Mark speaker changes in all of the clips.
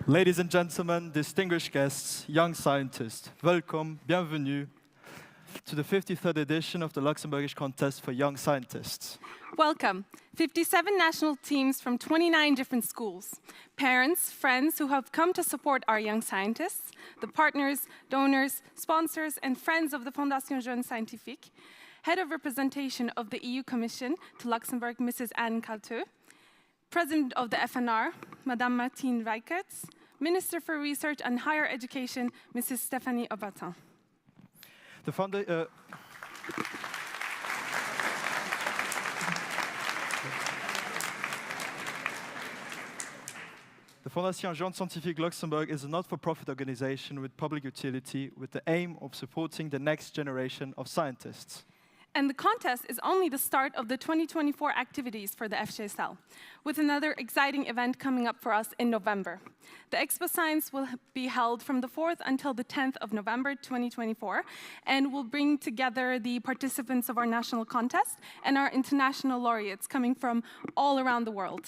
Speaker 1: Ladies and gentlemen, distinguished guests, young scientists, welcome, bienvenue to the 53rd edition of the Luxembourgish Contest for Young Scientists.
Speaker 2: Welcome. 57 national teams from 29 different schools, parents, friends who have come to support our young scientists, the partners, donors, sponsors, and friends of the Fondation Jeunes Scientifique, Head of Representation of the EU Commission to Luxembourg, Mrs. Anne Calteux, President of the FNR, Madame Martine Reichertz, Minister for Research and Higher Education, Mrs. Stéphanie Aubatin.
Speaker 1: The Fondation Jeunes Scientifique Luxembourg is a not-for-profit organization with public utility with the aim of supporting the next generation of scientists.
Speaker 2: And the contest is only the start of the 2024 activities for the FJSL, with another exciting event coming up for us in November. The Expo Science will be held from the 4th until the 10th of November 2024, and will bring together the participants of our national contest and our international laureates coming from all around the world.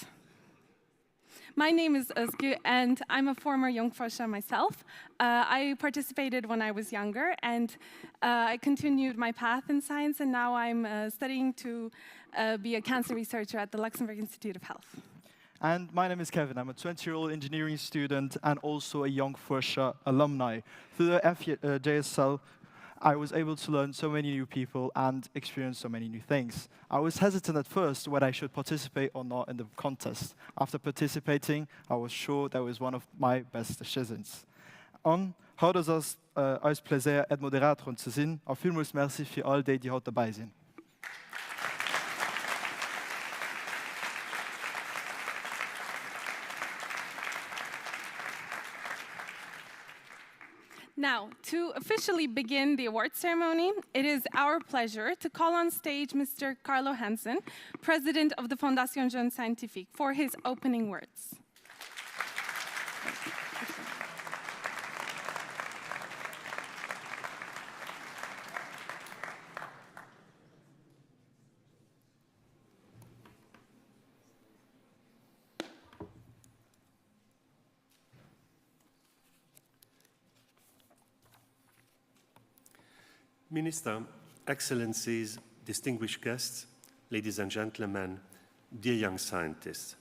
Speaker 2: My name is Özgü, and I'm a former Jonk Fuerscher myself. I participated when I was younger, and I continued my path in science, and now I'm studying to be a cancer researcher at the Luxembourg Institute of Health.
Speaker 1: And my name is Kevin. I'm a 20-year-old engineering student and also a Jonk Fuerscher alumni. Through the FJSL, I was able to learn so many new people and experience so many new things. I was hesitant at first whether I should participate or not in the contest. After participating, I was sure that was one of my best decisions. On houdt es uns Plaisir, als Moderator zu sein. Und vielmals merci für all die heute dabei sind.
Speaker 2: Now, to officially begin the award ceremony, it is our pleasure to call on stage Mr. Carlo Hansen, President of the Fondation Jeunes Scientifique, for his opening words.
Speaker 3: Minister, Excellencies, distinguished guests, ladies and gentlemen, dear young scientists,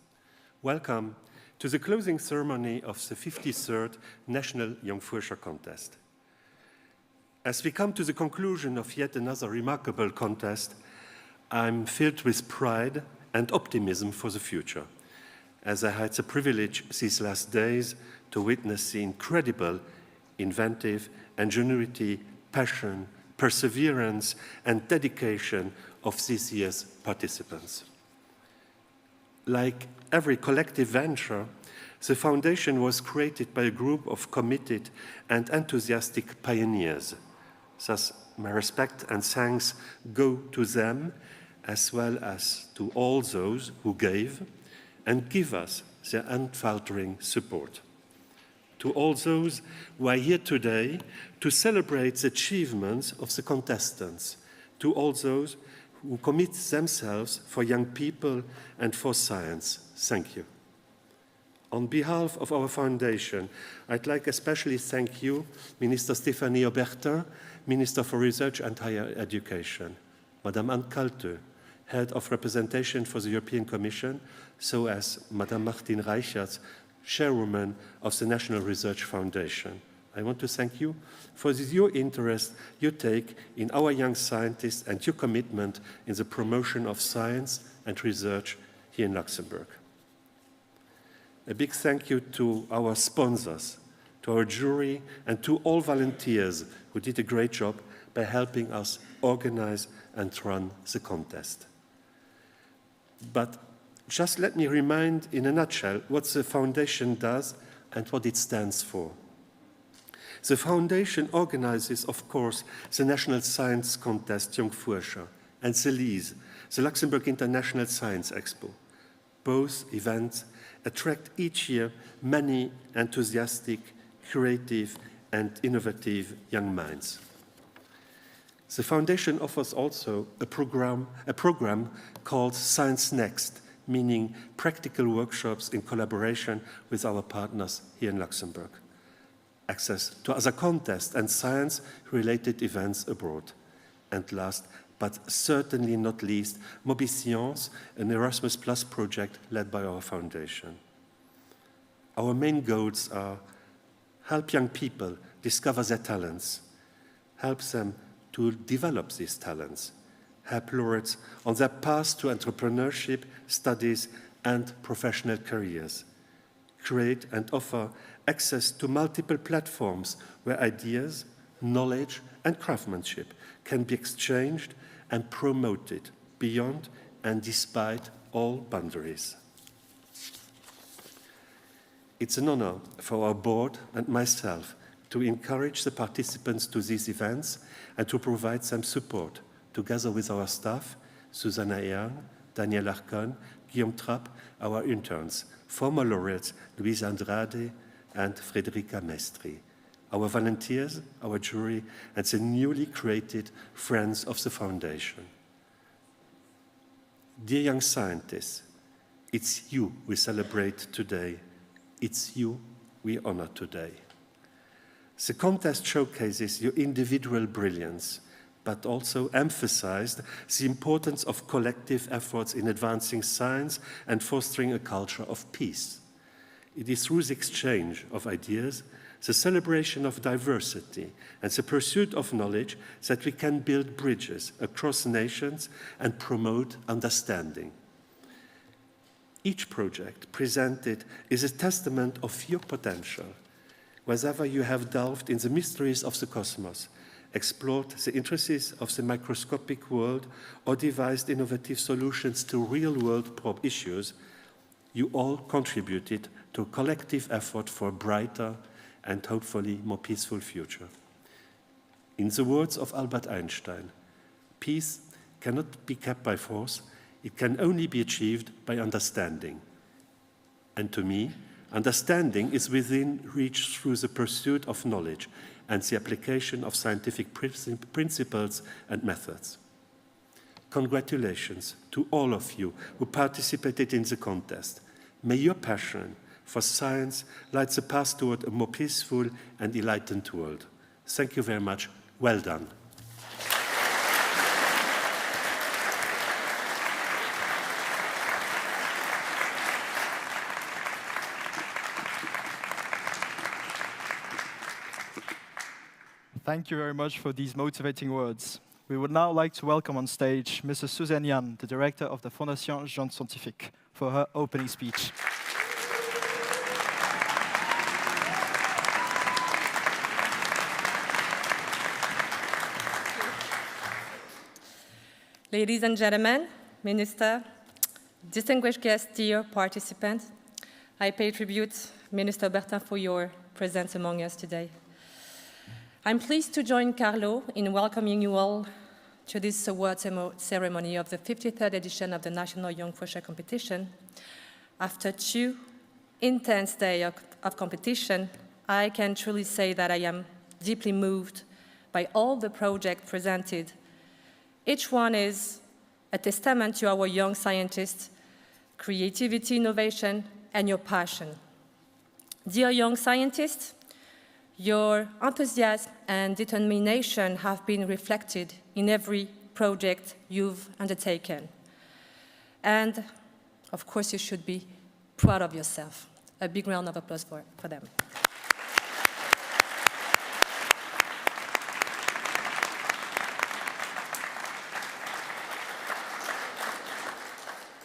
Speaker 3: welcome to the closing ceremony of the 53rd National Jonk Fuerscher Contest. As we come to the conclusion of yet another remarkable contest, I'm filled with pride and optimism for the future, as I had the privilege these last days to witness the incredible, inventive ingenuity, passion, perseverance and dedication of this year's participants. Like every collective venture, the foundation was created by a group of committed and enthusiastic pioneers. Thus, my respect and thanks go to them, as well as to all those who gave and give us their unfaltering support. to all those who are here today to celebrate the achievements of the contestants, to all those who commit themselves for young people and for science. Thank you. On behalf of our foundation, I'd like especially thank you, Minister Stéphanie Aubertin, Minister for Research and Higher Education, Madame Anne Kaltö, Head of Representation for the European Commission, so as Madame Martine Reichertz, Chairwoman of the National Research Foundation. I want to thank you for your interest you take in our young scientists and your commitment in the promotion of science and research here in Luxembourg. A big thank you to our sponsors, to our jury, and to all volunteers who did a great job by helping us organize and run the contest. But just let me remind in a nutshell what the foundation does and what it stands for. The foundation organizes, of course, the National Science Contest Jonk Fuerscher and the LISE, the Luxembourg International Science Expo. Both events attract each year many enthusiastic, creative, and innovative young minds. The foundation offers also a program called Science Next, meaning practical workshops in collaboration with our partners here in Luxembourg. Access to other contests and science-related events abroad. And last, but certainly not least, Mobitions, an Erasmus Plus project led by our foundation. Our main goals are help young people discover their talents, help them to develop these talents, help laureates on their path to entrepreneurship, studies, and professional careers, create and offer access to multiple platforms where ideas, knowledge, and craftsmanship can be exchanged and promoted beyond and despite all boundaries. It's an honor for our board and myself to encourage the participants to these events and to provide some support together with our staff, Susanna Eang, Daniel Arcon, Guillaume Trapp, our interns, former laureates Luis Andrade and Frederica Mestri, our volunteers, our jury, and the newly created Friends of the Foundation. Dear young scientists, it's you we celebrate today. It's you we honor today. The contest showcases your individual brilliance, but also emphasized the importance of collective efforts in advancing science and fostering a culture of peace. It is through the exchange of ideas, the celebration of diversity, and the pursuit of knowledge that we can build bridges across nations and promote understanding. Each project presented is a testament of your potential. Whether you have delved in the mysteries of the cosmos, explored the intricacies of the microscopic world, or devised innovative solutions to real-world issues, you all contributed to a collective effort for a brighter and hopefully more peaceful future. In the words of Albert Einstein, peace cannot be kept by force, it can only be achieved by understanding. And to me, understanding is within reach through the pursuit of knowledge and the application of scientific principles and methods. Congratulations to all of you who participated in the contest. May your passion for science light the path toward a more peaceful and enlightened world. Thank you very much. Well done.
Speaker 1: Thank you very much for these motivating words. We would now like to welcome on stage Mrs. Suzanne Yan, the director of the Fondation Jeunes Scientifique, for her opening speech.
Speaker 4: Ladies and gentlemen, Minister, distinguished guests, dear participants, I pay tribute, Minister Aubertin, for your presence among us today. I'm pleased to join Carlo in welcoming you all to this award ceremony of the 53rd edition of the National Jonk Fuerscher competition. After 2 intense days of competition, I can truly say that I am deeply moved by all the projects presented. Each one is a testament to our young scientists, creativity, innovation, and your passion. Dear young scientists, your enthusiasm and determination have been reflected in every project you've undertaken. And, of course, you should be proud of yourself. A big round of applause for them.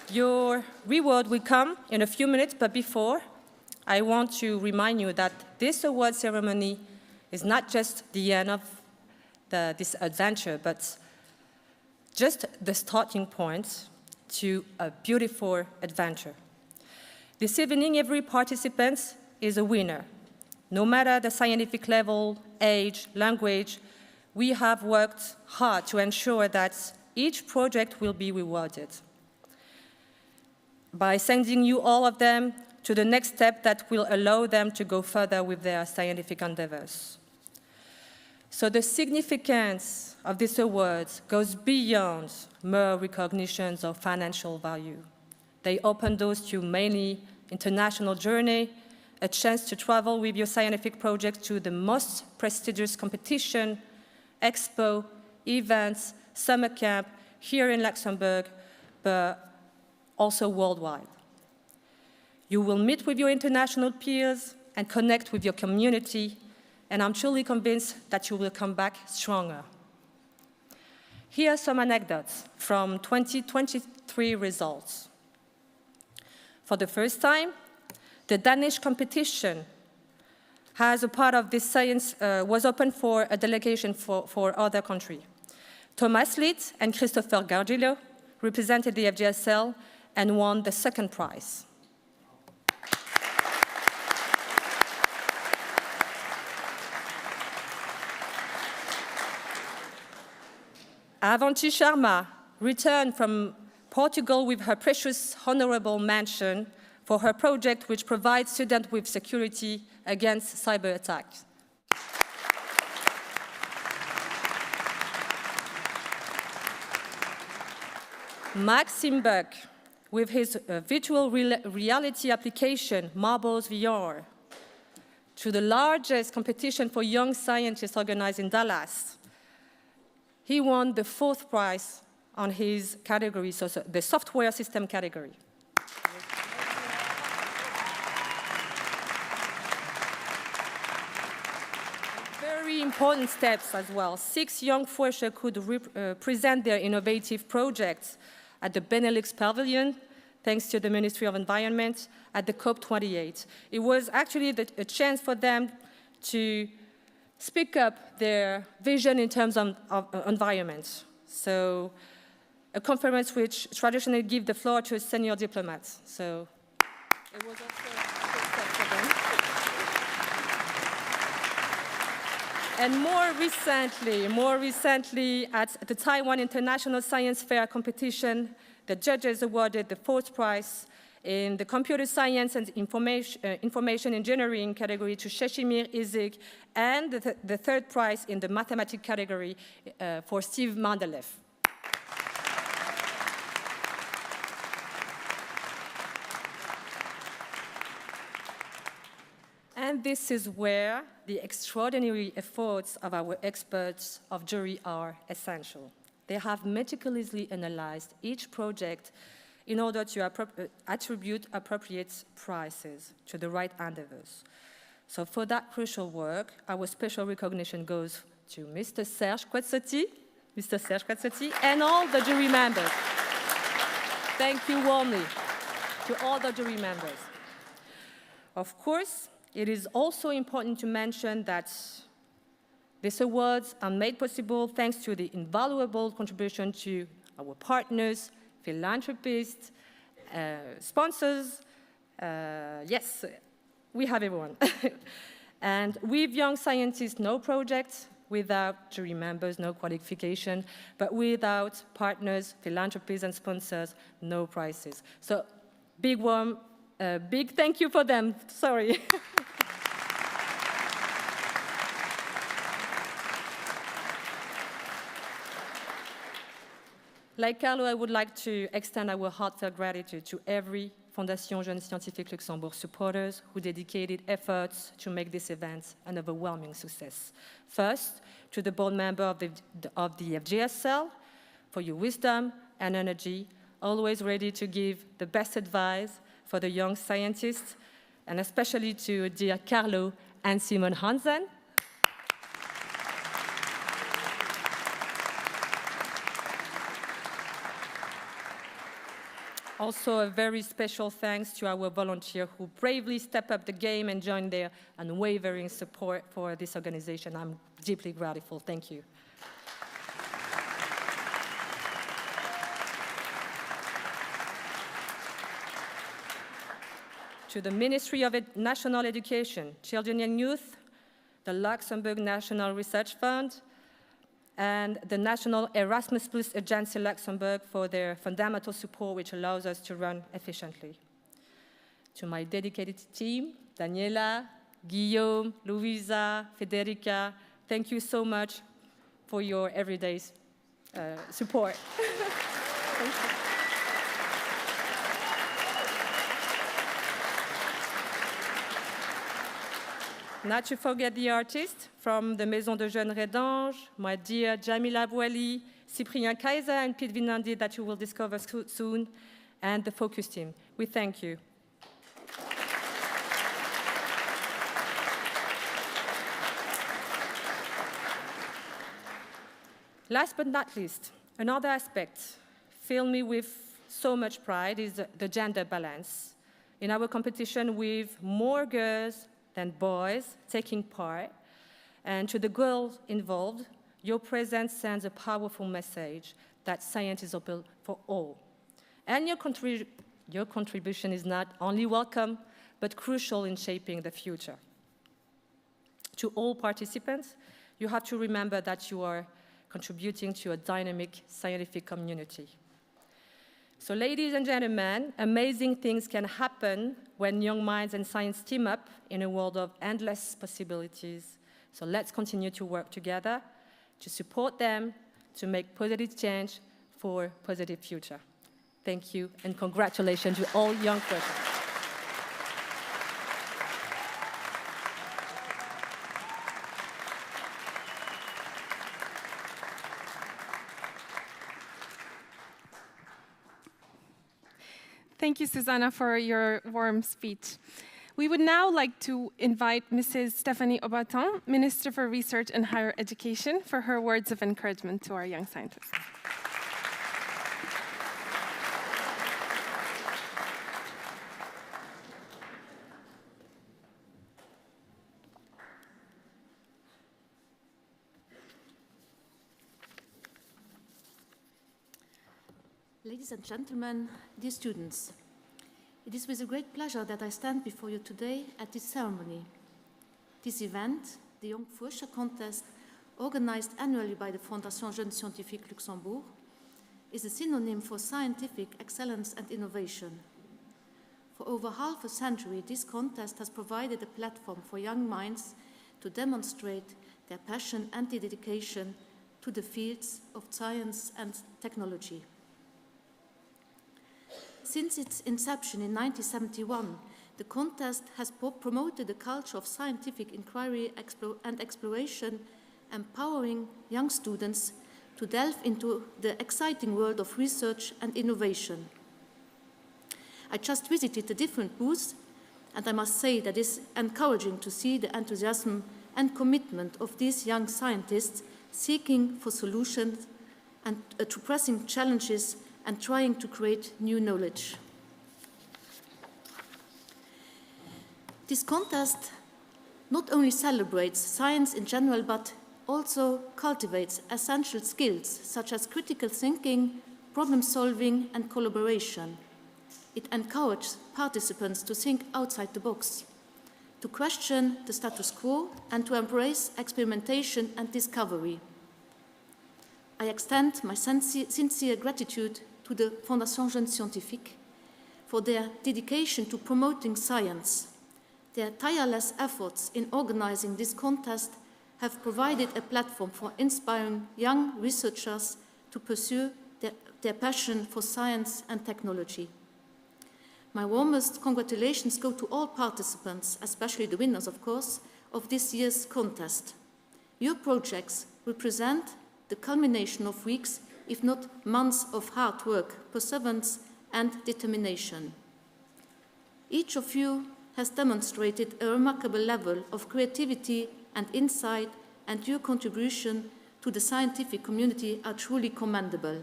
Speaker 4: Your reward will come in a few minutes, but before, I want to remind you that this award ceremony is not just the end of this adventure, but just the starting point to a beautiful adventure. This evening, every participant is a winner. No matter the scientific level, age, language, we have worked hard to ensure that each project will be rewarded by sending you all of them to the next step that will allow them to go further with their scientific endeavors. So the significance of this award goes beyond mere recognitions of financial value. They open doors to many international journey, a chance to travel with your scientific project to the most prestigious competition, expo, events, summer camp here in Luxembourg, but also worldwide. You will meet with your international peers and connect with your community, and I'm truly convinced that you will come back stronger. Here are some anecdotes from 2023 results. For the first time, the Danish competition as a part of this science was open for a delegation for other countries. Thomas Litt and Christopher Gardillo represented the FJSL and won the second prize. Avanti Sharma returned from Portugal with her precious honorable mention for her project, which provides students with security against cyber attacks. Maxime Buck, with his virtual reality application, Marbles VR, to the largest competition for young scientists organized in Dallas. He won the 4th prize on his category, so the software system category. Very important steps as well. 6 Jonk Fuerscher could present their innovative projects at the Benelux Pavilion, thanks to the Ministry of Environment, at the COP28. It was actually a chance for them to speak up their vision in terms of environment. So a conference which traditionally gives the floor to senior diplomats. So it was also a good step for them. And more recently, at the Taiwan International Science Fair competition, the judges awarded the 4th prize in the computer science and information engineering category to Sheshimir Isik, and the 3rd prize in the mathematics category for Steve Mandelev. And this is where the extraordinary efforts of our experts of jury are essential. They have meticulously analyzed each project in order to attribute appropriate prizes to the right endeavors. So for that crucial work, our special recognition goes to Mr. Serge Quetzotti, and all the jury members. Thank you warmly to all the jury members. Of course, it is also important to mention that these awards are made possible thanks to the invaluable contribution to our partners, philanthropists, sponsors. Yes, we have everyone. And with young scientists, no project; without jury members, no qualification; but without partners, philanthropists, and sponsors, no prizes. So big thank you for them. Sorry. Like Carlo, I would like to extend our heartfelt gratitude to every Fondation Jeunes Scientifique Luxembourg supporters who dedicated efforts to make this event an overwhelming success. First, to the board member of the FJSL for your wisdom and energy, always ready to give the best advice for the young scientists, and especially to dear Carlo and Simon Hansen. Also, a very special thanks to our volunteers who bravely step up the game and join their unwavering support for this organization. I'm deeply grateful. Thank you. To the Ministry of National Education, Children and Youth, the Luxembourg National Research Fund, and the National Erasmus Plus Agency Luxembourg for their fundamental support, which allows us to run efficiently. To my dedicated team, Daniela, Guillaume, Luisa, Federica, thank you so much for your everyday support. Thank you. Not to forget the artists from the Maison de Jeunes Redange, my dear Jamila Bouali, Cyprien Kaiser, and Pete Vinandi that you will discover soon, and the focus team. We thank you. Last but not least, another aspect filled me with so much pride is the gender balance. In our competition with more girls than boys taking part, and to the girls involved, your presence sends a powerful message that science is open for all. And your contribution is not only welcome, but crucial in shaping the future. To all participants, you have to remember that you are contributing to a dynamic scientific community. So ladies and gentlemen, amazing things can happen when young minds and science team up in a world of endless possibilities. So let's continue to work together to support them, to make positive change for a positive future. Thank you, and congratulations to all young persons.
Speaker 2: Thank you, Susanna, for your warm speech. We would now like to invite Mrs. Stéphanie Aubatin, Minister for Research and Higher Education, for her words of encouragement to our young scientists.
Speaker 5: Ladies and gentlemen, dear students, it is with a great pleasure that I stand before you today at this ceremony. This event, the Jonk Fuerscher contest, organized annually by the Fondation Jeunes Scientifique Luxembourg, is a synonym for scientific excellence and innovation. For over half a century, this contest has provided a platform for young minds to demonstrate their passion and dedication to the fields of science and technology. Since its inception in 1971, the contest has promoted a culture of scientific inquiry and exploration, empowering young students to delve into the exciting world of research and innovation. I just visited the different booths, and I must say that it's encouraging to see the enthusiasm and commitment of these young scientists seeking for solutions and to pressing challenges and trying to create new knowledge. This contest not only celebrates science in general, but also cultivates essential skills such as critical thinking, problem solving, and collaboration. It encourages participants to think outside the box, to question the status quo, and to embrace experimentation and discovery. I extend my sincere gratitude to the Fondation Jeunes Scientifique for their dedication to promoting science. Their tireless efforts in organizing this contest have provided a platform for inspiring young researchers to pursue their passion for science and technology. My warmest congratulations go to all participants, especially the winners, of course, of this year's contest. Your projects represent the culmination of weeks, if not months, of hard work, perseverance, and determination. Each of you has demonstrated a remarkable level of creativity and insight, and your contribution to the scientific community are truly commendable.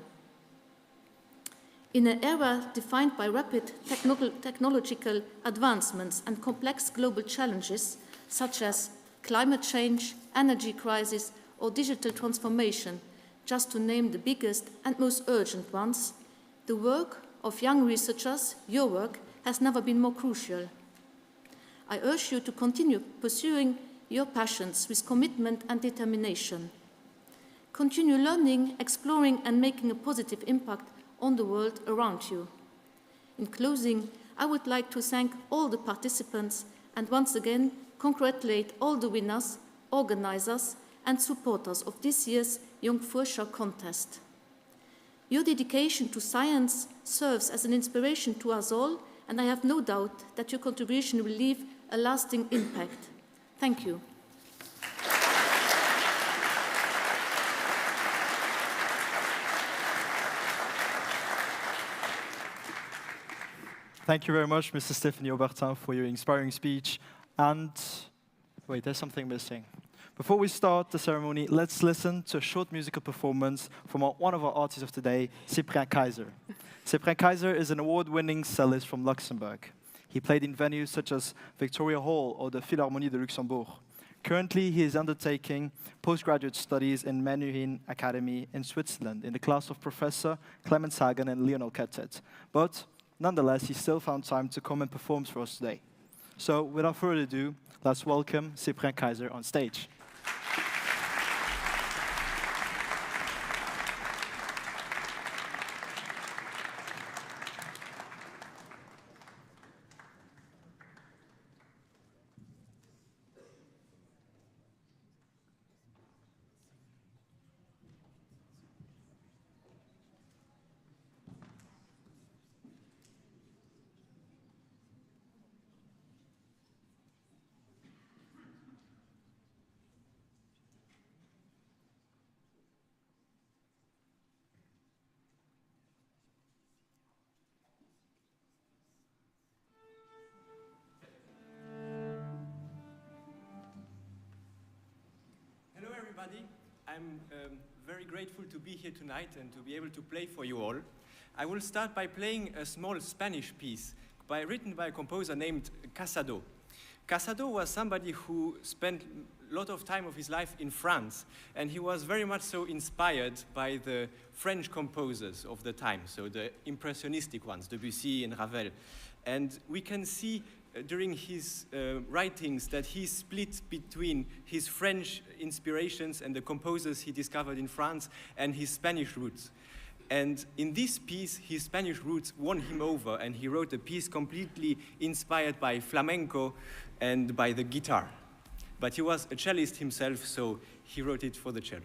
Speaker 5: In an era defined by rapid technological advancements and complex global challenges, such as climate change, energy crisis, or digital transformation, just to name the biggest and most urgent ones, the work of young researchers, your work, has never been more crucial. I urge you to continue pursuing your passions with commitment and determination. Continue learning, exploring, and making a positive impact on the world around you. In closing, I would like to thank all the participants and once again congratulate all the winners, organizers, and supporters of this year's Jonk Fuerscher contest. Your dedication to science serves as an inspiration to us all, and I have no doubt that your contribution will leave a lasting impact. Thank you.
Speaker 1: Thank you very much, Mr. Stéphanie Aubertin, for your inspiring speech. And wait, there's something missing. Before we start the ceremony, let's listen to a short musical performance from one of our artists of today, Cyprien Kaiser. Cyprien Kaiser is an award-winning cellist from Luxembourg. He played in venues such as Victoria Hall or the Philharmonie de Luxembourg. Currently, he is undertaking postgraduate studies in Menuhin Academy in Switzerland in the class of Professor Clemens Hagen and Lionel Kettet. But nonetheless, he still found time to come and perform for us today. So, without further ado, let's welcome Cyprien Kaiser on stage.
Speaker 6: Everybody. I'm very grateful to be here tonight and to be able to play for you all. I will start by playing a small Spanish piece written by a composer named Casado. Casado was somebody who spent a lot of time of his life in France, and he was very much so inspired by the French composers of the time, so the impressionistic ones, Debussy and Ravel. And we can see during his writings that he split between his French inspirations and the composers he discovered in France and his Spanish roots. And in this piece, his Spanish roots won him over, and he wrote a piece completely inspired by flamenco and by the guitar. But he was a cellist himself, so he wrote it for the cello.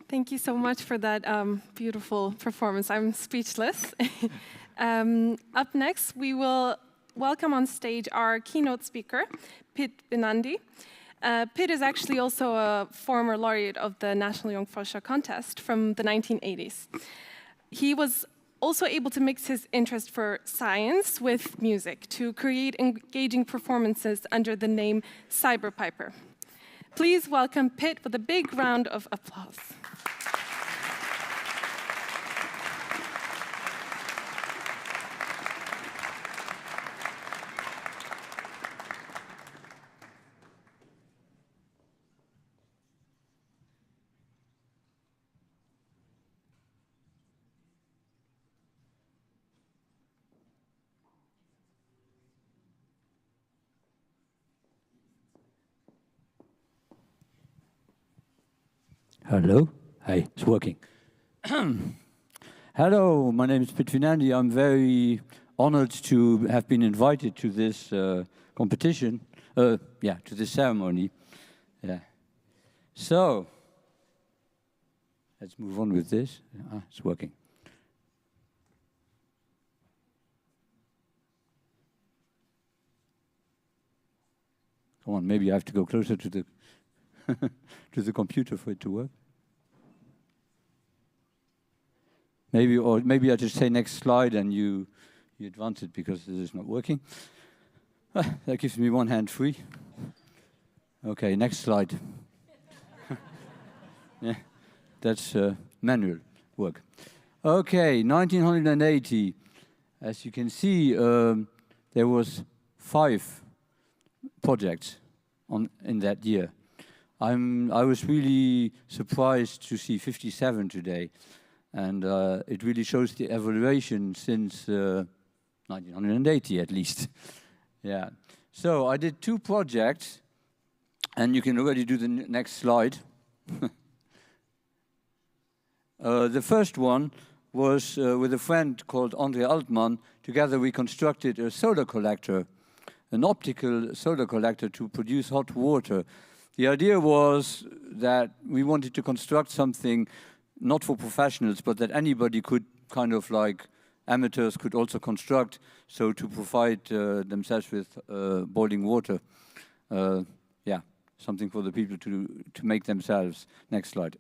Speaker 2: Thank you so much for that beautiful performance. I'm speechless. Up next, we will welcome on stage our keynote speaker, Pit Binandi. Pit is actually also a former laureate of the National Jonk Fuerscher contest from the 1980s. He was also able to mix his interest for science with music to create engaging performances under the name Cyberpiper. Please welcome Pit with a big round of applause.
Speaker 7: Hello. Hi, it's working. Hello, my name is Pitvinandi. I'm very honored to have been invited to this competition. To this ceremony. Yeah. So, let's move on with this. It's working. Come on, maybe I have to go closer to the to the computer for it to work. Maybe I just say next slide and you advance it because this is not working. That gives me one hand free. Okay, next slide. Yeah, that's manual work. Okay, 1980. As you can see, there was 5 projects in that year. I was really surprised to see 57 today, and it really shows the evaluation since 1980 at least. Yeah. So I did 2 projects, and you can already do the next slide. The first one was with a friend called André Altman. Together we constructed a solar collector, an optical solar collector to produce hot water. The idea was that we wanted to construct something not for professionals, but that anybody could kind of like amateurs could also construct, so to provide themselves with boiling water. Yeah, something for the people to make themselves. Next slide.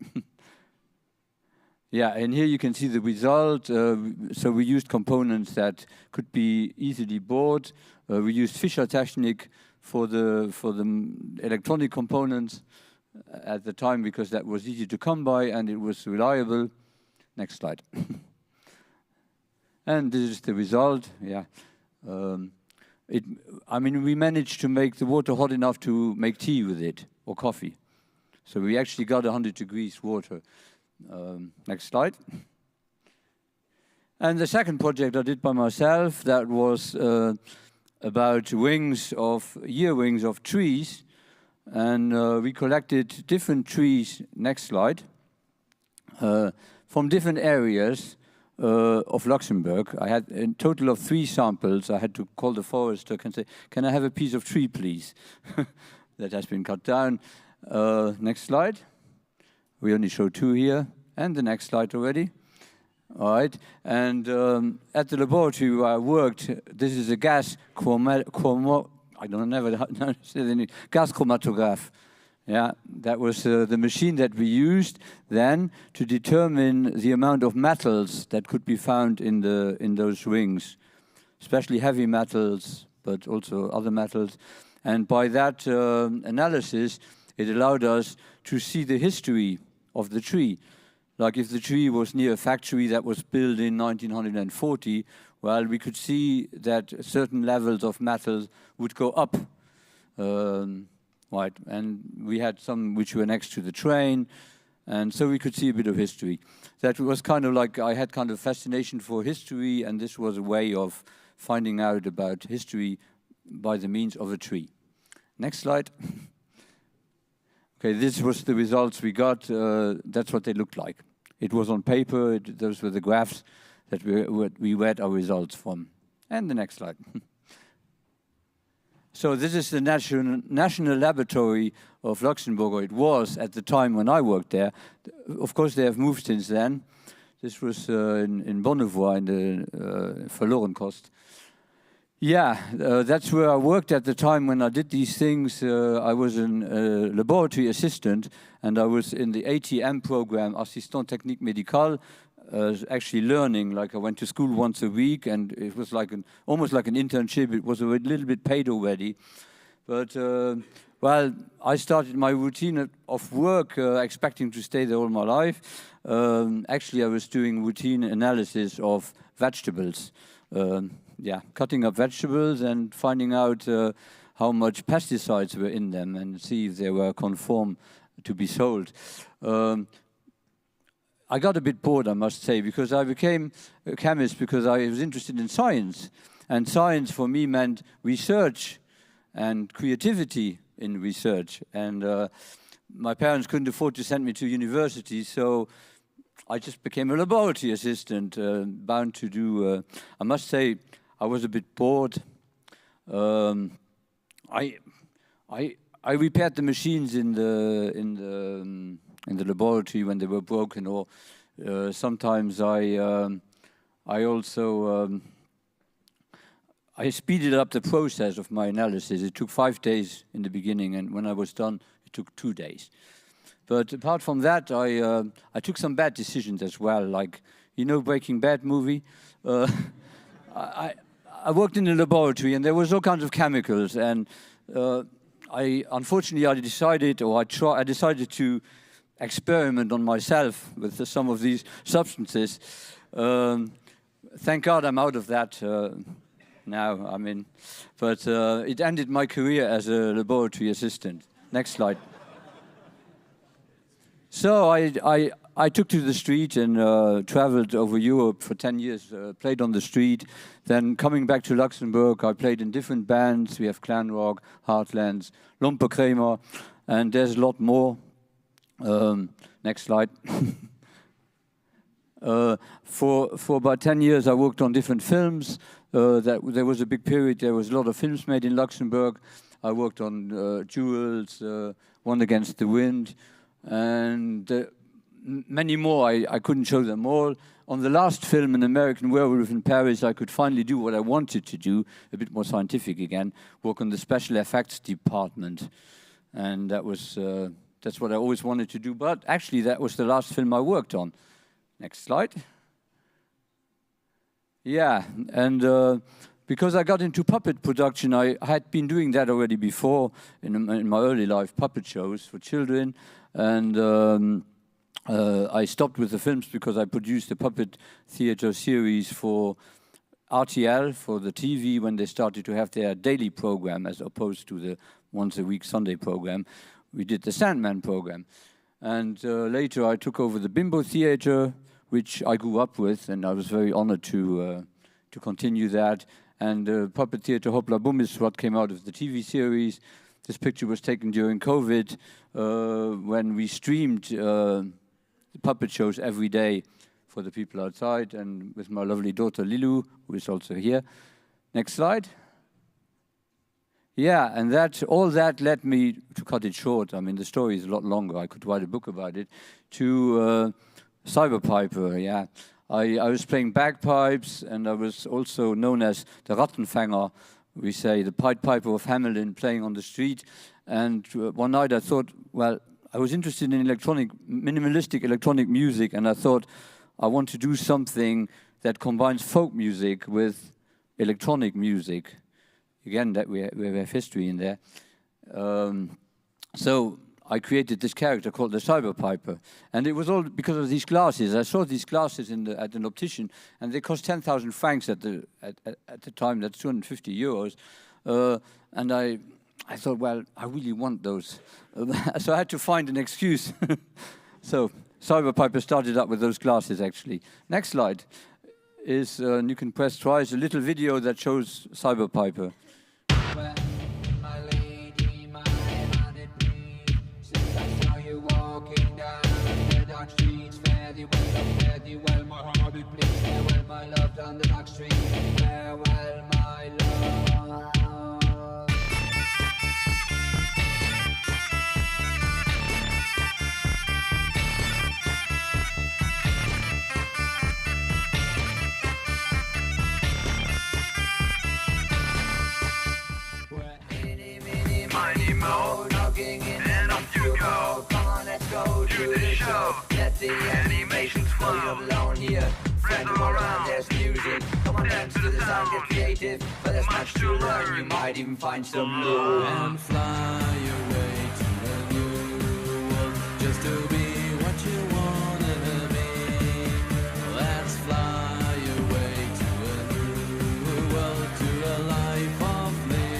Speaker 7: Yeah, and here you can see the result. So we used components that could be easily bought. We used Fischer Technik for the electronic components at the time because that was easy to come by and it was reliable. Next slide. And this is the result. Yeah, I mean, we managed to make the water hot enough to make tea with it or coffee. So we actually got 100 degrees water. Next slide. And the second project I did by myself, that was about ear wings of trees. And we collected different trees, next slide, from different areas of Luxembourg. I had a total of 3 samples. I had to call the forester and say, can I have a piece of tree, please? That has been cut down. Next slide. We only show 2 here. And the next slide already. All right. And at the laboratory where I worked, this is a gas chromatograph. Yeah, that was the machine that we used then to determine the amount of metals that could be found in those rings, especially heavy metals, but also other metals. And by that analysis, it allowed us to see the history of the tree. Like if the tree was near a factory that was built in 1940, well, we could see that certain levels of metals would go up. Right, and we had some which were next to the train, and so we could see a bit of history. That was kind of like, I had kind of fascination for history, and this was a way of finding out about history by the means of a tree. Next slide. Okay, this was the results we got. That's what they looked like. It was on paper. Those were the graphs that we read our results from. And the next slide. So this is the National Laboratory of Luxembourg, or it was at the time when I worked there. Of course, they have moved since then. This was in Bonnevoie, in the Verlorenkost. Yeah, that's where I worked at the time when I did these things. I was a laboratory assistant, and I was in the ATM program, Assistant Technique Médicale, actually learning. Like I went to school once a week, and it was like almost like an internship. It was a little bit paid already. But, well, I started my routine of work expecting to stay there all my life. Actually, I was doing routine analysis of vegetables. Yeah, cutting up vegetables and finding out how much pesticides were in them and see if they were conform to be sold. I got a bit bored, I must say, because I became a chemist because I was interested in science. And science for me meant research and creativity in research. And my parents couldn't afford to send me to university, so I just became a laboratory assistant, bound to do. I must say, I was a bit bored. I repaired the machines in the laboratory when they were broken, or sometimes I also I speeded up the process of my analysis. It took 5 days in the beginning, and when I was done, it took 2 days. But apart from that, I took some bad decisions as well, like, you know, Breaking Bad movie? I worked in the laboratory, and there was all kinds of chemicals, and unfortunately, I decided to experiment on myself with some of these substances. Thank God I'm out of that now, I mean, but it ended my career as a laboratory assistant. Next slide. So I took to the street and traveled over Europe for 10 years, played on the street. Then coming back to Luxembourg, I played in different bands. We have Clan Rock, Heartlands, Lompe Kramer, and there's a lot more. Next slide. For about 10 years, I worked on different films. There was a big period. There was a lot of films made in Luxembourg. I worked on Jewels, One Against the Wind, and many more. I couldn't show them all. On the last film, An American Werewolf in Paris, I could finally do what I wanted to do, a bit more scientific again, work on the special effects department. And that's what I always wanted to do. But actually, that was the last film I worked on. Next slide. Yeah, and because I got into puppet production, I had been doing that already before in my early life, puppet shows for children. And I stopped with the films because I produced a puppet theater series for RTL, for the TV, when they started to have their daily program as opposed to the once-a-week Sunday program. We did the Sandman program. And later I took over the Bimbo Theater, which I grew up with, and I was very honored to continue that. And Puppet Theater Hopla Boom is what came out of the TV series. This picture was taken during COVID, when we streamed the puppet shows every day for the people outside, and with my lovely daughter Lilu, who is also here. Next slide. Yeah, and all that led me, to cut it short, I mean, the story is a lot longer, I could write a book about it, to Cyberpiper, yeah. I was playing bagpipes, and I was also known as the Rattenfänger, we say, the Pied Piper of Hamelin, playing on the street. And one night I thought, well, I was interested in minimalistic electronic music, and I thought, I want to do something that combines folk music with electronic music. Again, that we have history in there. So I created this character called the Cyberpiper. And it was all because of these glasses. I saw these glasses at an optician, and they cost 10,000 francs at the time. That's 250 euros. And I thought, well, I really want those. So I had to find an excuse. So Cyberpiper started up with those glasses, actually. Next slide is, and you can press twice, a little video that shows Cyberpiper. When my lady, my heart it beats, since I saw you walking down the dark streets, fare thee well, my heart it bleeds, farewell, my love, down the dark streets, farewell, my love. And off you go. Come on, let's go to the show. Let the animations flow. You're alone here. Friends all around, there's music. Come on, dance to the sound, get creative. But there's much to learn. You might even find some love. And fly away to a new world, just to be what you wanted to be. Let's fly away to a new world, to a life of liberty.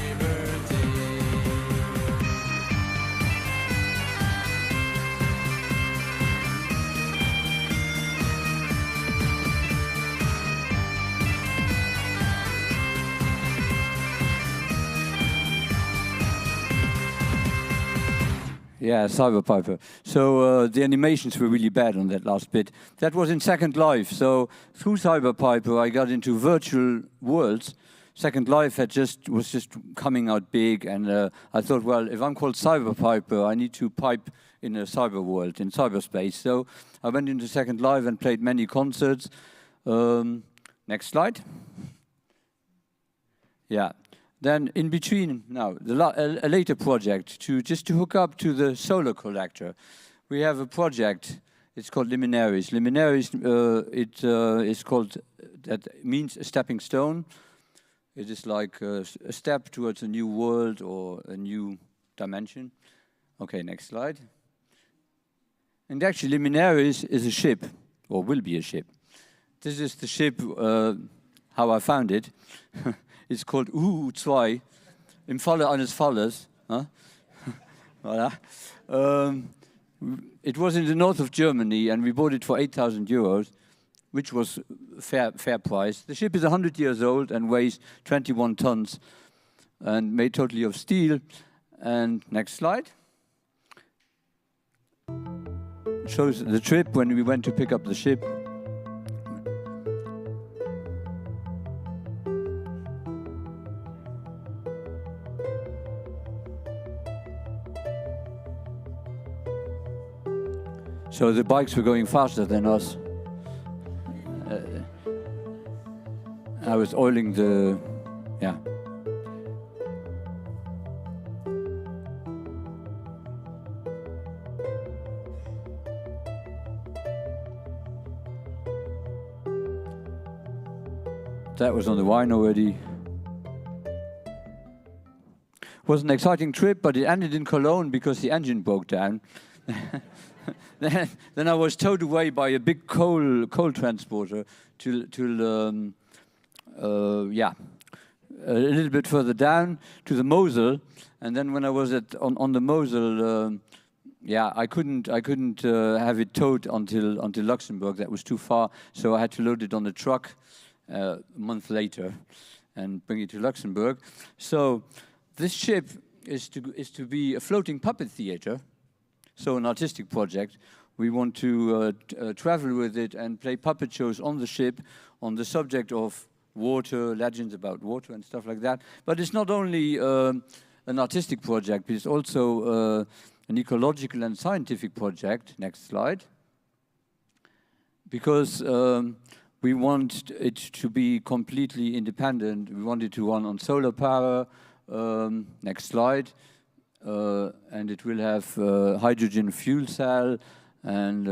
Speaker 7: Yeah, Cyberpiper. So the animations were really bad on that last bit. That was in Second Life. So through Cyberpiper, I got into virtual worlds. Second Life was just coming out big, and I thought, well, if I'm called Cyberpiper, I need to pipe in a cyber world, in cyberspace. So I went into Second Life and played many concerts. Next slide. Yeah. Then in between, now, a later project just to hook up to the solar collector. We have a project, it's called Liminaries. Liminaries, it is called, that means a stepping stone. It is like a step towards a new world or a new dimension. Okay, next slide. And actually, Liminaries is a ship, or will be a ship. This is the ship, how I found it. It's called U2, im Falle eines Falles. Huh? Voilà. It was in the north of Germany, and we bought it for 8,000 euros, which was fair price. The ship is 100 years old and weighs 21 tons, and made totally of steel. And next slide. Shows the trip when we went to pick up the ship. So the bikes were going faster than us. I was oiling the, yeah. That was on the wine already. It was an exciting trip, but it ended in Cologne because the engine broke down. Then I was towed away by a big coal transporter to yeah, a little bit further down to the Mosel. And then when I was on the Mosel, yeah, I couldn't have it towed until Luxembourg. That was too far, so I had to load it on the truck a month later and bring it to Luxembourg. So this ship is to be a floating puppet theater. So an artistic project. We want to travel with it and play puppet shows on the ship on the subject of water, legends about water and stuff like that. But it's not only an artistic project, but it's also an ecological and scientific project. Next slide. Because we want it to be completely independent. We want it to run on solar power. Next slide. And it will have hydrogen fuel cell and,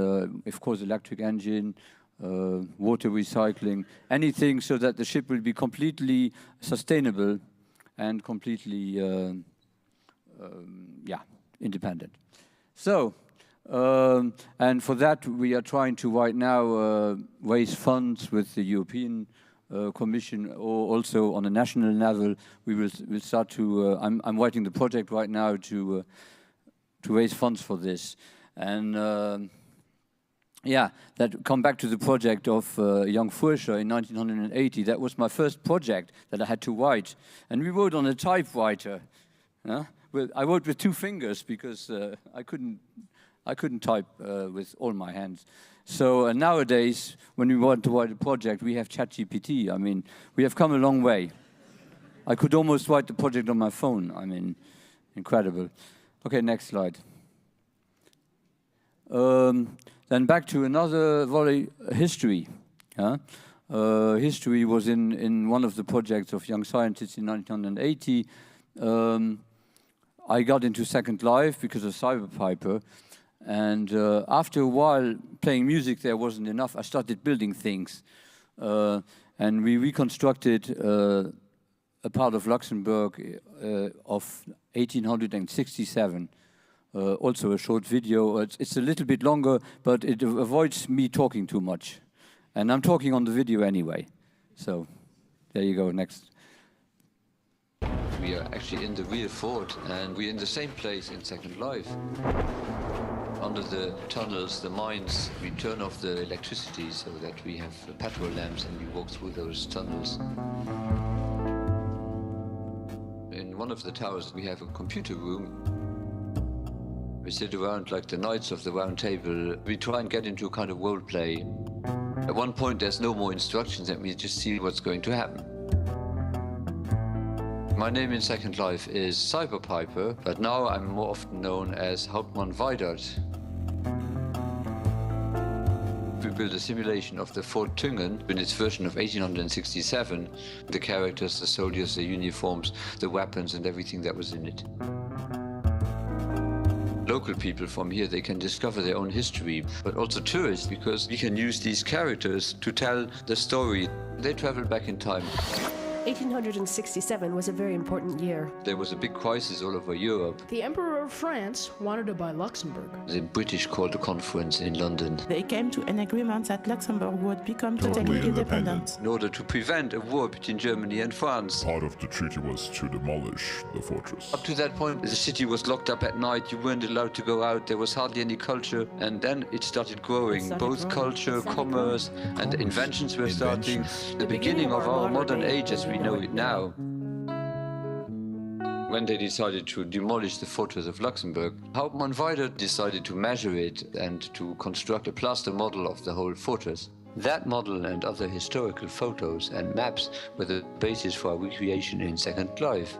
Speaker 7: of course, electric engine, water recycling, anything so that the ship will be completely sustainable and completely, yeah, independent. So, and for that we are trying to right now raise funds with the European Commission, or also on a national level. We'll start to. I'm writing the project right now to raise funds for this, and yeah, that come back to the project of Jonk Fuerscher in 1980. That was my first project that I had to write, and we wrote on a typewriter. I wrote with 2 fingers because I couldn't type with all my hands. So nowadays, when we want to write a project, we have ChatGPT. I mean, we have come a long way. I could almost write the project on my phone. I mean, incredible. Okay, next slide. Then back to another volley, history. History was in one of the projects of young scientists in 1980. I got into Second Life because of Cyberpiper. And after a while, playing music there wasn't enough. I started building things. And we reconstructed a part of Luxembourg of 1867. Also a short video. It's a little bit longer, but it avoids me talking too much. And I'm talking on the video anyway. So there you go, next.
Speaker 8: We are actually in the real fort, and we're in the same place in Second Life. Under the tunnels, the mines, we turn off the electricity so that we have petrol lamps and we walk through those tunnels. In one of the towers we have a computer room. We sit around like the knights of the round table. We try and get into a kind of role play. At one point there's no more instructions and we just see what's going to happen. My name in Second Life is Cyber Piper, but now I'm more often known as Hauptmann Weidert. We built a simulation of the Fort Tüngen in its version of 1867. The characters, the soldiers, the uniforms, the weapons and everything that was in it. Local people from here, they can discover their own history, but also tourists, because we can use these characters to tell the story. They travel back in time.
Speaker 9: 1867 was a very important year.
Speaker 8: There was a big crisis all over Europe.
Speaker 9: The Emperor of France wanted to buy Luxembourg.
Speaker 8: The British called a conference in London.
Speaker 10: They came to an agreement that Luxembourg would become totally independent.
Speaker 8: In order to prevent a war between Germany and France.
Speaker 11: Part of the treaty was to demolish the fortress.
Speaker 8: Up to that point, the city was locked up at night. You weren't allowed to go out. There was hardly any culture. And then it started growing. Both culture, commerce, and inventions were starting. The beginning of our modern age as we know it now. When they decided to demolish the fortress of Luxembourg, Hauptmann Weidert decided to measure it and to construct a plaster model of the whole fortress. That model and other historical photos and maps were the basis for our recreation in Second Life.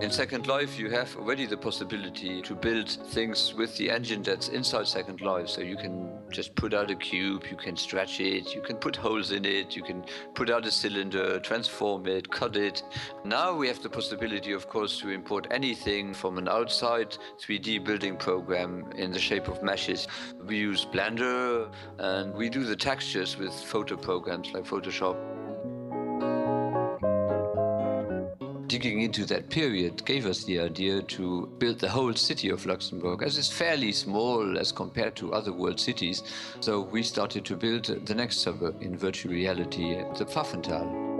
Speaker 8: In Second Life, you have already the possibility to build things with the engine that's inside Second Life. So you can just put out a cube, you can stretch it, you can put holes in it, you can put out a cylinder, transform it, cut it. Now we have the possibility, of course, to import anything from an outside 3D building program in the shape of meshes. We use Blender and we do the textures with photo programs like Photoshop. Digging into that period gave us the idea to build the whole city of Luxembourg, as it's fairly small as compared to other world cities. So we started to build the next suburb in virtual reality, the Pfaffenthal.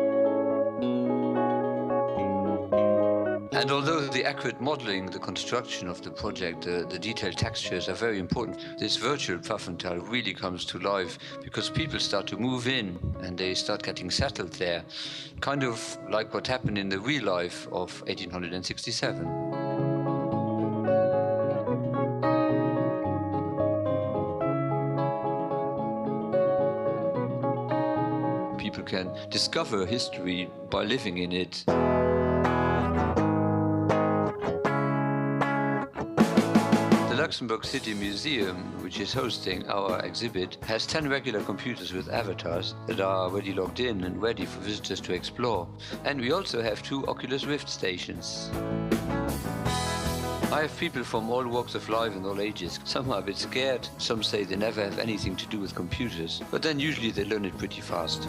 Speaker 8: And although the accurate modeling, the construction of the project, the detailed textures are very important, this virtual Pfaffenthal really comes to life because people start to move in and they start getting settled there, kind of like what happened in the real life of 1867. People can discover history by living in it. The Luxembourg City Museum, which is hosting our exhibit, has 10 regular computers with avatars that are already logged in and ready for visitors to explore. And we also have 2 Oculus Rift stations. I have people from all walks of life and all ages. Some are a bit scared, some say they never have anything to do with computers, but then usually they learn it pretty fast.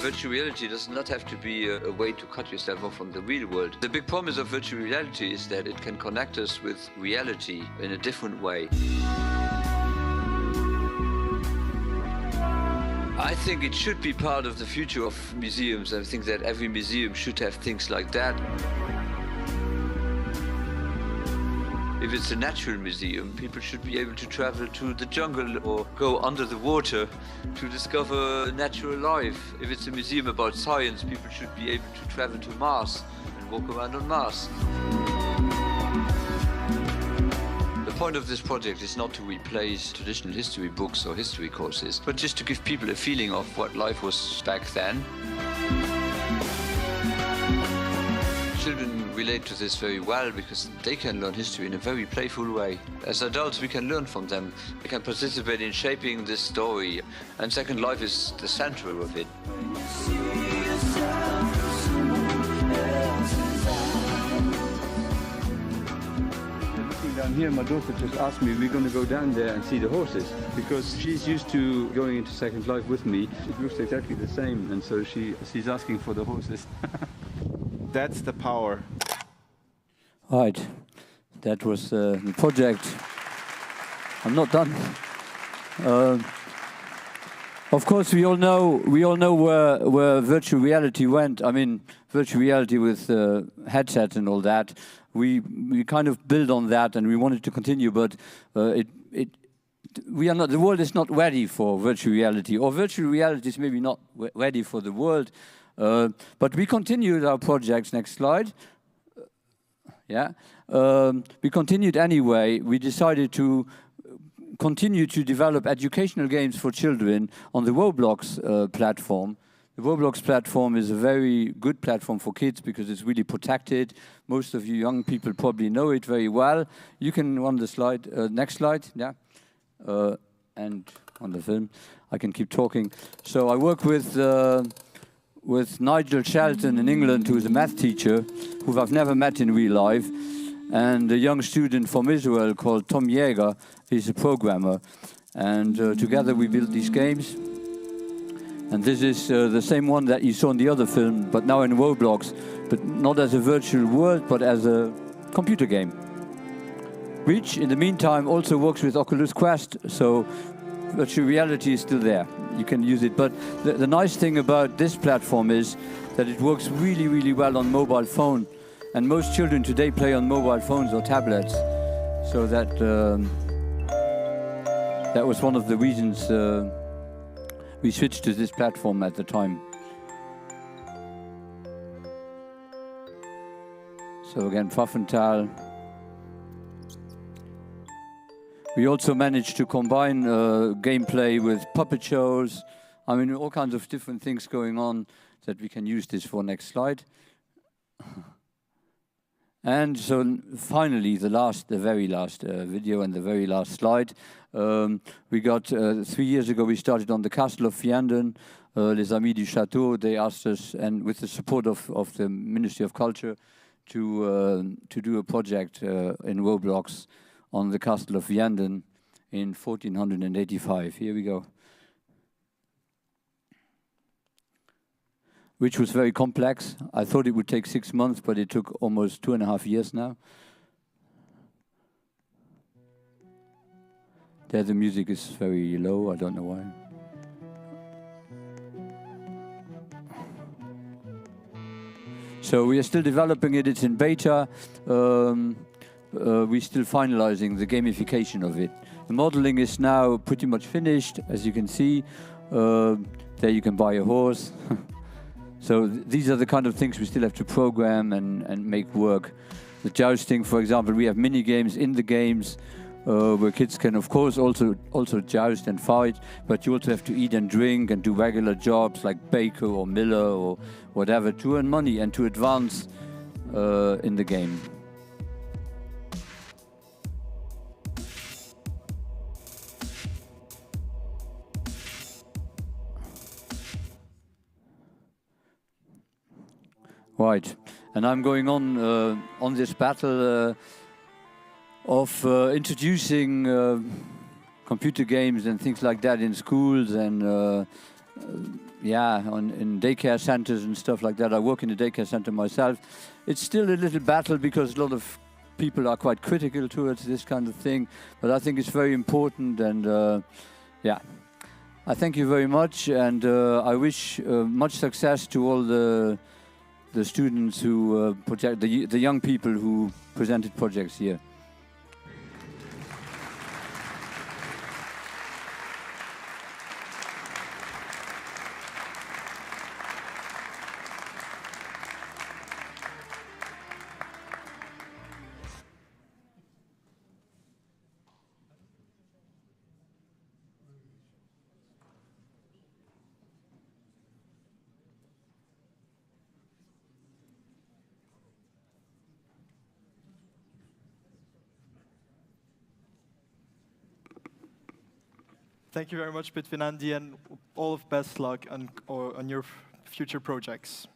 Speaker 8: Virtual reality does not have to be a way to cut yourself off from the real world. The big promise of virtual reality is that it can connect us with reality in a different way. I think it should be part of the future of museums. I think that every museum should have things like that. If it's a natural museum, people should be able to travel to the jungle or go under the water to discover natural life. If it's a museum about science, people should be able to travel to Mars and walk around on Mars. The point of this project is not to replace traditional history books or history courses, but just to give people a feeling of what life was back then. Children relate to this very well because they can learn history in a very playful way. As adults, we can learn from them. We can participate in shaping this story, and Second Life is the center of it.
Speaker 7: Looking down here, my daughter just asked me, we're going to go down there and see the horses, because she's used to going into Second Life with me. It looks exactly the same, and so she's asking for the horses.
Speaker 1: That's the power.
Speaker 7: Right, that was the project. I'm not done. Of course, we all know where virtual reality went. I mean, virtual reality with headset and all that. We kind of build on that, and we wanted to continue, but the world is not ready for virtual reality, or virtual reality is maybe not ready for the world. But we continued our projects. Next slide. We continued anyway. We decided to continue to develop educational games for children on the Roblox platform. The Roblox platform is a very good platform for kids because it's really protected. Most of you young people probably know it very well. You can run the slide, next slide, and on the film. I can keep talking. So I work with Nigel Shelton in England, who's a math teacher, who I've never met in real life, and a young student from Israel called Tom Yeager. He's a programmer. And together we built these games. And this is the same one that you saw in the other film, but now in Roblox, but not as a virtual world, but as a computer game. Which, in the meantime, also works with Oculus Quest, so virtual reality is still there. You can use it. But the nice thing about this platform is that it works really, really well on mobile phone. And most children today play on mobile phones or tablets. So that was one of the reasons we switched to this platform at the time. So again, Pfaffenthal. We also managed to combine gameplay with puppet shows. I mean, all kinds of different things going on that we can use this for. Next slide. And so finally, the very last video and the very last slide. We got, 3 years ago, we started on the Castle of Vianden, Les Amis du Château. They asked us, and with the support of the Ministry of Culture, to do a project in Roblox on the Castle of Vianden in 1485. Here we go. Which was very complex. I thought it would take 6 months, but it took almost 2.5 years now. There the music is very low, I don't know why. So we are still developing it, it's in beta. We're still finalizing the gamification of it. The modeling is now pretty much finished, as you can see. There you can buy a horse. So these are the kind of things we still have to program and make work. The jousting, for example, we have mini games in the games where kids can, of course, also joust and fight, but you also have to eat and drink and do regular jobs like baker or miller or whatever to earn money and to advance in the game. Right, and I'm going on this battle of introducing computer games and things like that in schools and in daycare centers and stuff like that. I work in a daycare center myself. It's still a little battle because a lot of people are quite critical towards this kind of thing, but I think it's very important. And I thank you very much, and I wish much success to all the students who the young people who presented projects here.
Speaker 1: Thank you very much, Bitvinandi, and all of best luck on your future projects.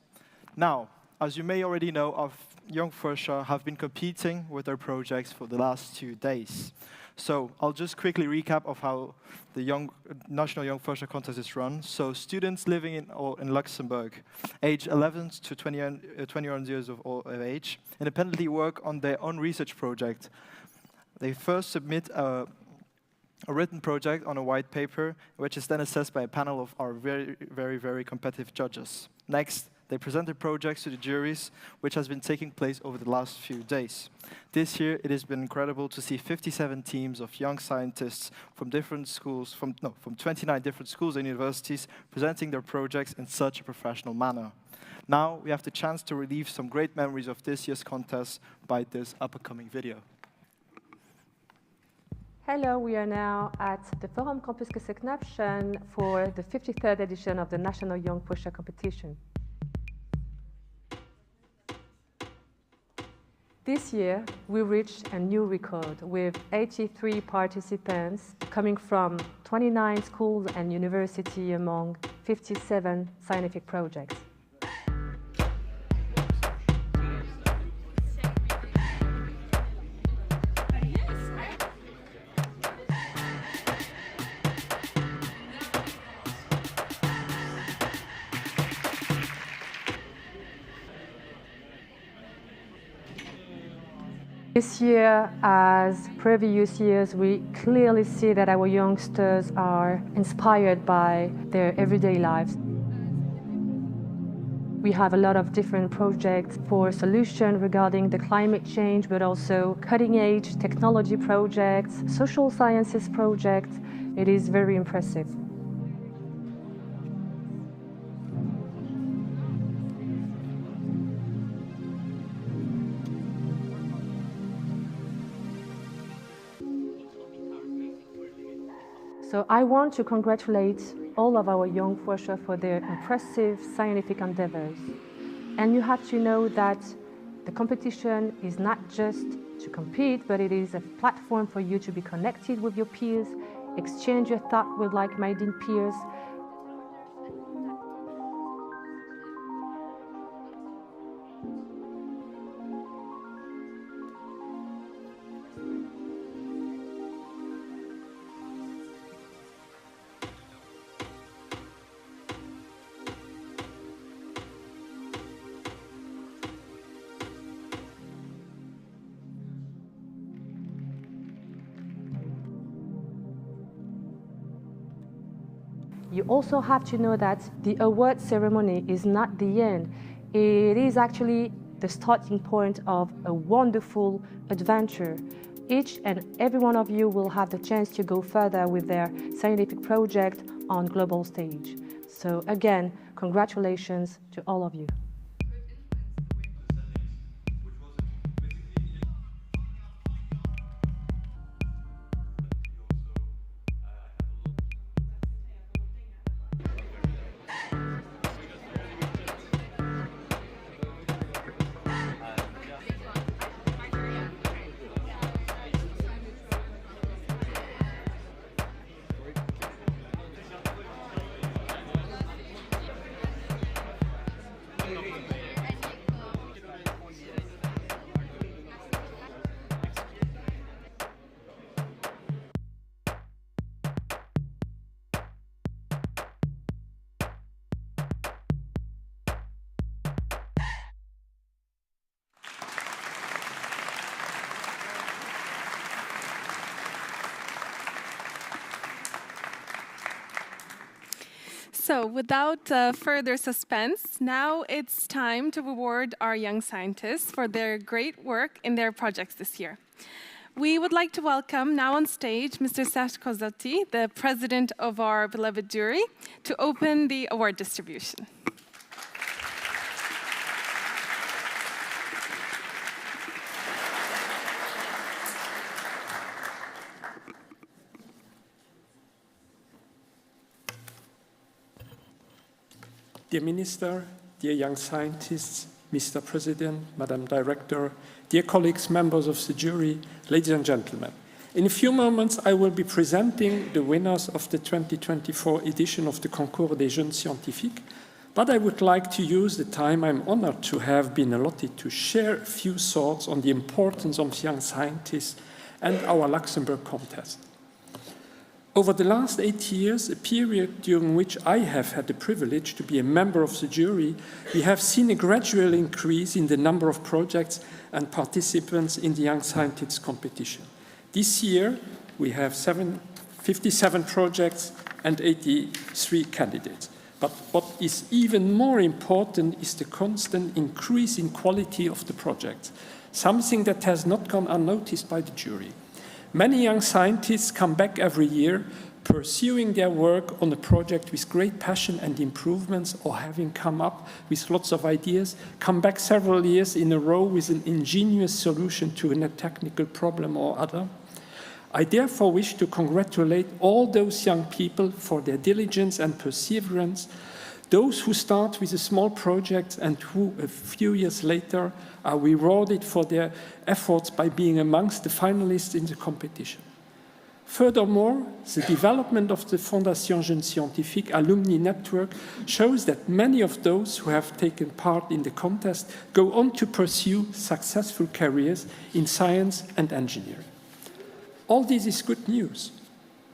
Speaker 1: Now, as you may already know, Jonk Fuerscher have been competing with their projects for the last 2 days. So I'll just quickly recap of how the National Jonk Fuerscher contest is run. So students living in Luxembourg, age 11 to 21 years of age, independently work on their own research project. They first submit a written project on a white paper, which is then assessed by a panel of our very, very, very competitive judges. Next, They present their projects to the juries, which has been taking place over the last few days. This year, it has been incredible to see 57 teams of young scientists from different schools, from 29 different schools and universities presenting their projects in such a professional manner. Now, we have the chance to relive some great memories of this year's contest by this up-and-coming video.
Speaker 12: Hello, we are now at the Forum Geesseknäppchen for the 53rd edition of the National Jonk Fuerscher competition. This year, we reached a new record with 83 participants coming from 29 schools and universities among 57 scientific projects. This year, as previous years, we clearly see that our youngsters are inspired by their everyday lives. We have a lot of different projects for solutions regarding the climate change, but also cutting-edge technology projects, social sciences projects. It is very impressive. So I want to congratulate all of our Jonk Fuerscher for their impressive scientific endeavors. And you have to know that the competition is not just to compete, but it is a platform for you to be connected with your peers, exchange your thought with like-minded peers. You also have to know that the award ceremony is not the end. It is actually the starting point of a wonderful adventure. Each and every one of you will have the chance to go further with their scientific project on global stage. So again, congratulations to all of you.
Speaker 2: So without further suspense, now it's time to reward our young scientists for their great work in their projects this year. We would like to welcome now on stage Mr. Serge Cozotti, the president of our beloved jury, to open the award distribution.
Speaker 13: Dear Minister, dear young scientists, Mr. President, Madam Director, dear colleagues, members of the jury, ladies and gentlemen. In a few moments, I will be presenting the winners of the 2024 edition of the Concours des Jeunes Scientifiques, but I would like to use the time I'm honored to have been allotted to share a few thoughts on the importance of young scientists and our Luxembourg contest. Over the last 8 years, a period during which I have had the privilege to be a member of the jury, we have seen a gradual increase in the number of projects and participants in the Young Scientists competition. This year, we have 57 projects and 83 candidates. But what is even more important is the constant increase in quality of the project, something that has not gone unnoticed by the jury. Many young scientists come back every year pursuing their work on a project with great passion and improvements, or having come up with lots of ideas, come back several years in a row with an ingenious solution to a technical problem or other. I therefore wish to congratulate all those young people for their diligence and perseverance, those who start with a small project and who a few years later are rewarded for their efforts by being amongst the finalists in the competition. Furthermore, the development of the Fondation Jeunes Scientifique alumni network shows that many of those who have taken part in the contest go on to pursue successful careers in science and engineering. All this is good news,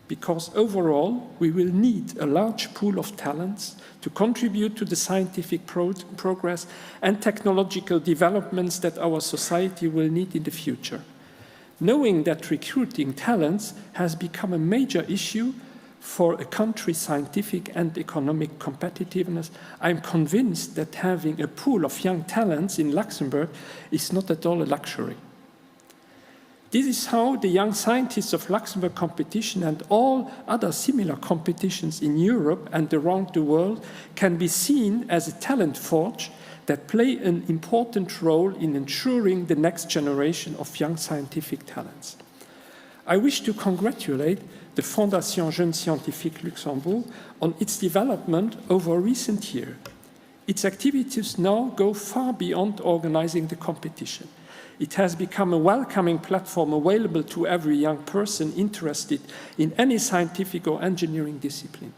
Speaker 13: because overall we will need a large pool of talents to contribute to the scientific progress and technological developments that our society will need in the future. Knowing that recruiting talents has become a major issue for a country's scientific and economic competitiveness, I'm convinced that having a pool of young talents in Luxembourg is not at all a luxury. This is how the Young Scientists of Luxembourg competition and all other similar competitions in Europe and around the world can be seen as a talent forge that play an important role in ensuring the next generation of young scientific talents. I wish to congratulate the Fondation Jeunes Scientifique Luxembourg on its development over recent years. Its activities now go far beyond organizing the competition. It has become a welcoming platform available to every young person interested in any scientific or engineering discipline.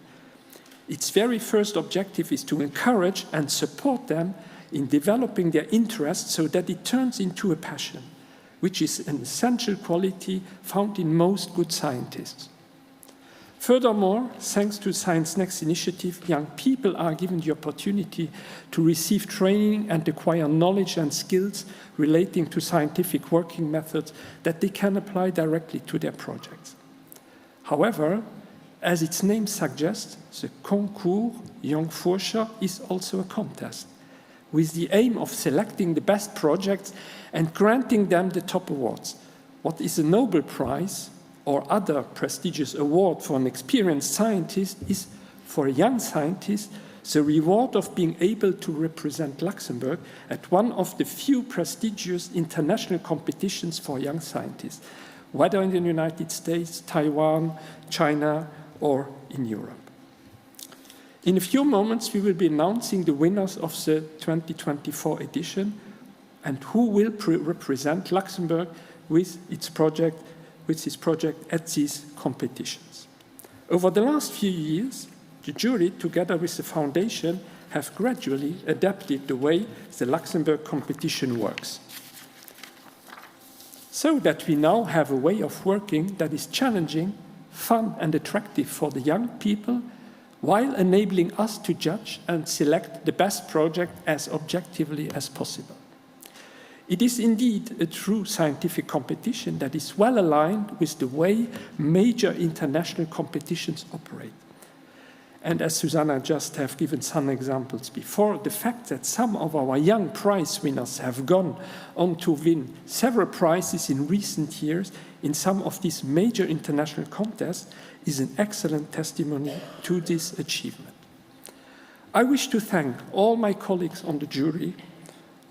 Speaker 13: Its very first objective is to encourage and support them in developing their interests so that it turns into a passion, which is an essential quality found in most good scientists. Furthermore, thanks to Science Next initiative, young people are given the opportunity to receive training and acquire knowledge and skills relating to scientific working methods that they can apply directly to their projects. However, as its name suggests, the concours Jonk Fuerscher is also a contest, with the aim of selecting the best projects and granting them the top awards. What is a Nobel Prize or other prestigious award for an experienced scientist is, for a young scientist, the reward of being able to represent Luxembourg at one of the few prestigious international competitions for young scientists, whether in the United States, Taiwan, China, or in Europe. In a few moments, we will be announcing the winners of the 2024 edition and who will represent Luxembourg with its project at these competitions. Over the last few years, the jury, together with the foundation, have gradually adapted the way the Luxembourg competition works, so that we now have a way of working that is challenging, fun, and attractive for the young people, while enabling us to judge and select the best project as objectively as possible. It is indeed a true scientific competition that is well aligned with the way major international competitions operate. And as Susanna just have given some examples before, the fact that some of our young prize winners have gone on to win several prizes in recent years in some of these major international contests is an excellent testimony to this achievement. I wish to thank all my colleagues on the jury,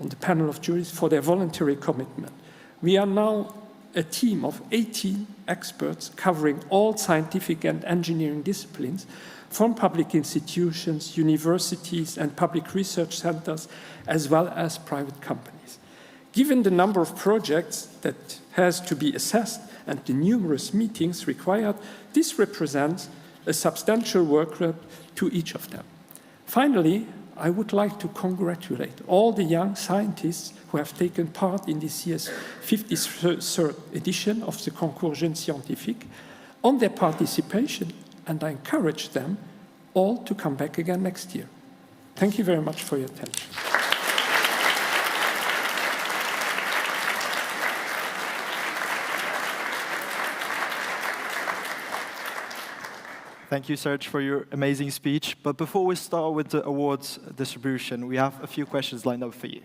Speaker 13: on the panel of juries, for their voluntary commitment. We are now a team of 18 experts covering all scientific and engineering disciplines from public institutions, universities, and public research centers, as well as private companies. Given the number of projects that has to be assessed and the numerous meetings required, this represents a substantial workload to each of them. Finally, I would like to congratulate all the young scientists who have taken part in this year's 53rd edition of the Concours Jeunes Scientifique on their participation, and I encourage them all to come back again next year. Thank you very much for your attention.
Speaker 1: Thank you, Serge, for your amazing speech. But before we start with the awards distribution, we have a few questions lined up for you.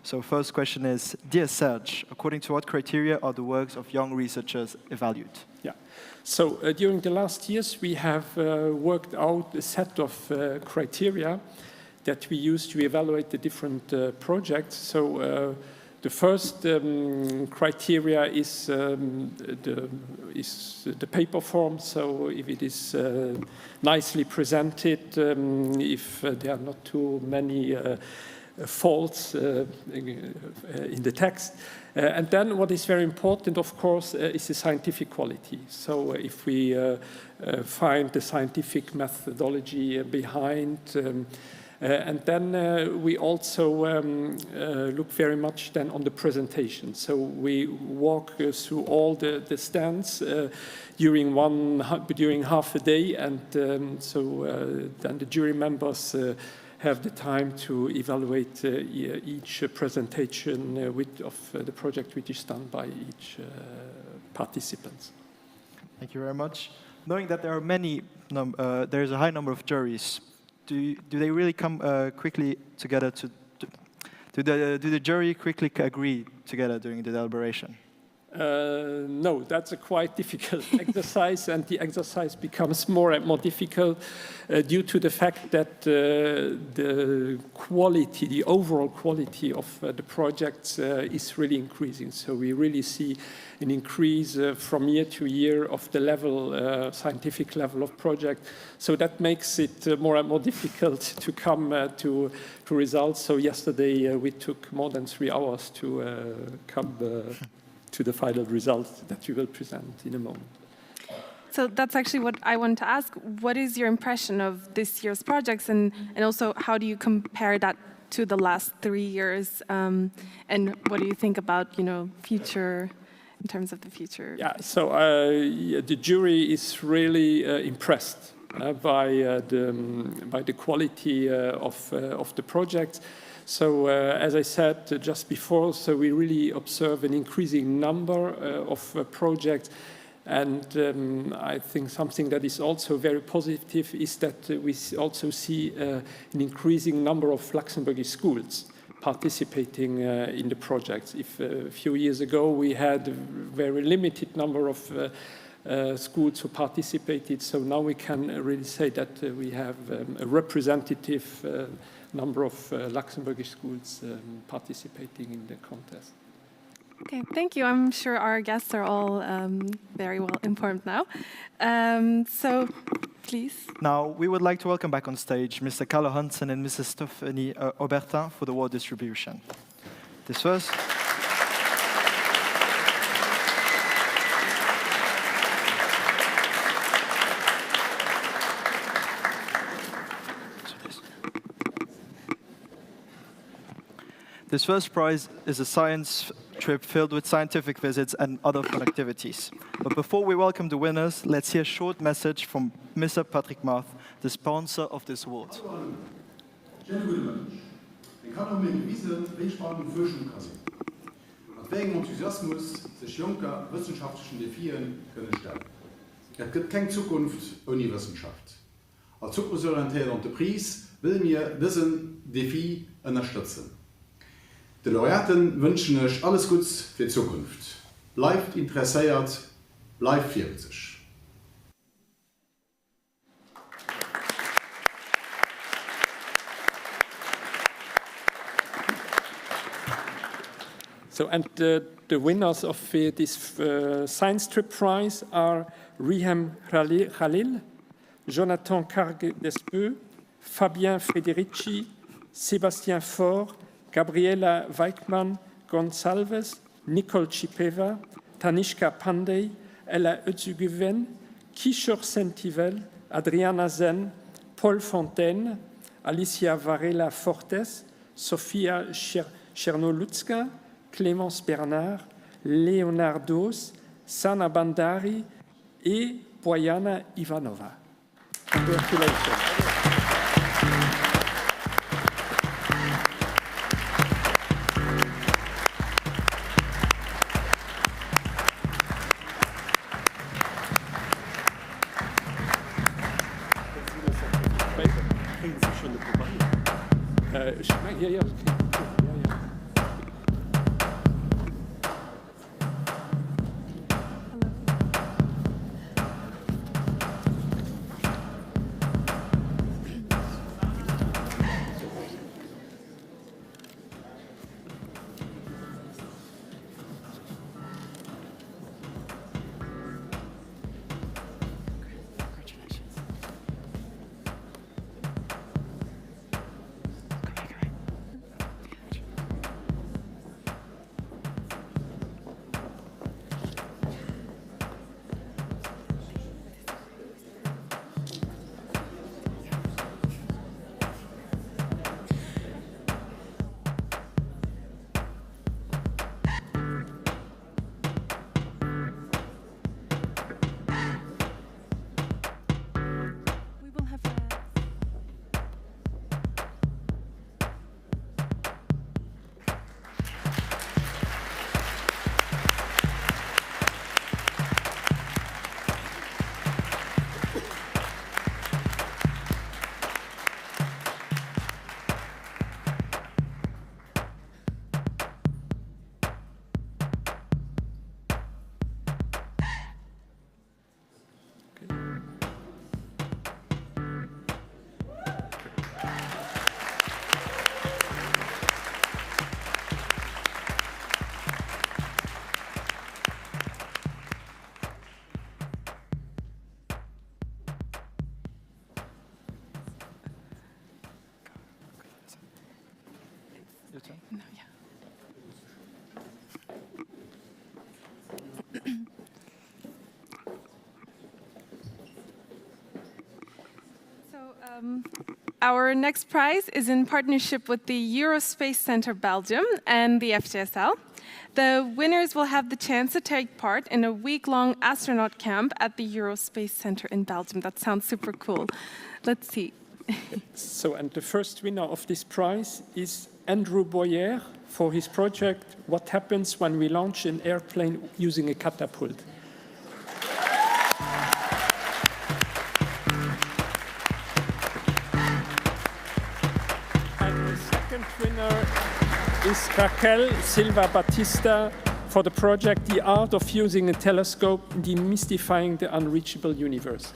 Speaker 1: So first question is, dear Serge, according to what criteria are the works of young researchers evaluated?
Speaker 13: Yeah. So during the last years, we have worked out a set of criteria that we use to evaluate the different projects. So the first criteria is the paper form. So if it is nicely presented, if there are not too many faults in the text. And then what is very important, of course, is the scientific quality. So if we find the scientific methodology behind, and then we also look very much then on the presentation. So we walk through all the stands during half a day, and then the jury members have the time to evaluate each presentation of the project which is done by each participant.
Speaker 1: Thank you very much. Knowing that there are there's a high number of juries, do they really come quickly together do the jury quickly agree together during the deliberation?
Speaker 13: No, that's a quite difficult exercise, and the exercise becomes more and more difficult due to the fact that the quality, the overall quality of the projects is really increasing. So we really see an increase from year to year of the level, scientific level of project. So that makes it more and more difficult to come to results. So yesterday we took more than 3 hours to come to the final results that we will present in a moment.
Speaker 2: So that's actually what I wanted to ask. What is your impression of this year's projects, and also how do you compare that to the last 3 years? And what do you think about, future, in terms of the future?
Speaker 13: Yeah, so the jury is really impressed by the quality of the project. So as I said just before, so we really observe an increasing number of projects. And I think something that is also very positive is that we also see an increasing number of Luxembourgish schools participating in the projects. If a few years ago we had a very limited number of schools who participated, so now we can really say that we have a representative number of Luxembourgish schools participating in the contest.
Speaker 2: Okay, thank you. I'm sure our guests are all very well informed now. So, please.
Speaker 1: Now, we would like to welcome back on stage Mr. Carlo Hansen and Mrs. Stephanie Aubertin for the award distribution. This first. This first prize is a science trip filled with scientific visits and other fun activities. But before we welcome the winners, let's hear a short message from Mr. Patrick Marth, the sponsor of this award.
Speaker 14: Wegen Enthusiasmus sich junker wissenschaftlichen Defien können stellen. Es gibt keine Zukunft ohne Wissenschaft. Als zukunftsorientierte Entreprise will mir diesen Defi unterstützen. Die Laureaten wünschen euch alles Gute für die Zukunft. Bleibt interessiert, bleibt vierzig.
Speaker 13: So, and the winners of this Science Trip Prize are Riham Khalil, Jonathan Cargue-Despeux, Fabien Federici, Sébastien Faure, Gabriela Weichmann Gonçalves, Nicole Chipeva, Tanishka Pandey, Ella Özügüven, Kishore Sentivel, Adriana Zen, Paul Fontaine, Alicia Varela Fortes, Sofia Chernolutska, Clémence Bernard, Leonardos, Sana Bandari et Boyana Ivanova. Congratulations. yeah.
Speaker 2: Our next prize is in partnership with the Eurospace Center Belgium and the FJSL. The winners will have the chance to take part in a week-long astronaut camp at the Eurospace Center in Belgium. That sounds super cool. Let's see.
Speaker 13: And the first winner of this prize is Andrew Boyer for his project, What Happens When We Launch an Airplane Using a Catapult. Winner is Raquel Silva Batista for the project The Art of Using a Telescope, Demystifying the Unreachable Universe.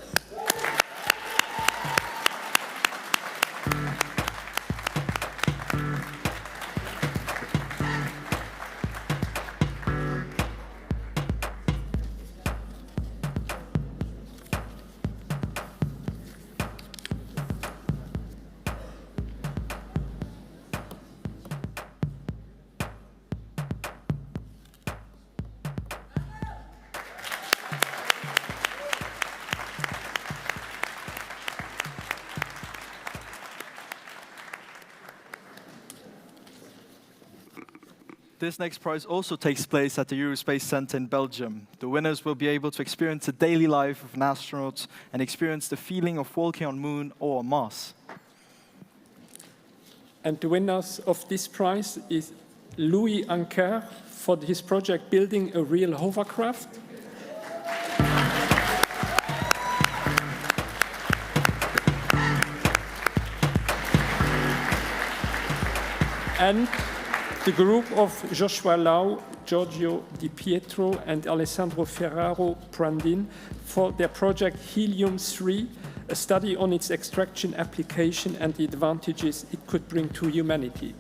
Speaker 1: This next prize also takes place at the Eurospace Center in Belgium. The winners will be able to experience the daily life of an astronaut and experience the feeling of walking on Moon or Mars.
Speaker 13: And the winners of this prize is Louis Anker for his project Building a Real Hovercraft. And the group of Joshua Lau, Giorgio Di Pietro, and Alessandro Ferraro Prandin for their project Helium-3, a study on its extraction application and the advantages it could bring to humanity.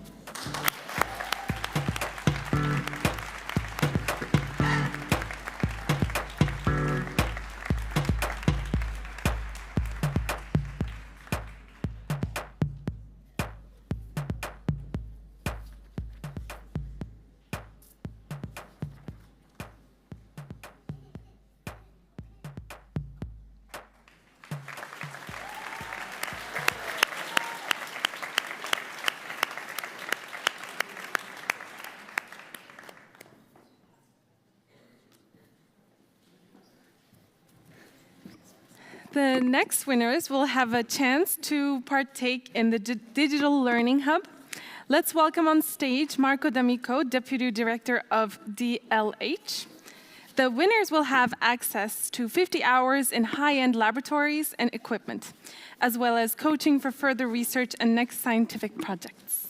Speaker 2: The next winners will have a chance to partake in the Digital Learning Hub. Let's welcome on stage Marco D'Amico, Deputy Director of DLH. The winners will have access to 50 hours in high-end laboratories and equipment, as well as coaching for further research and next scientific projects.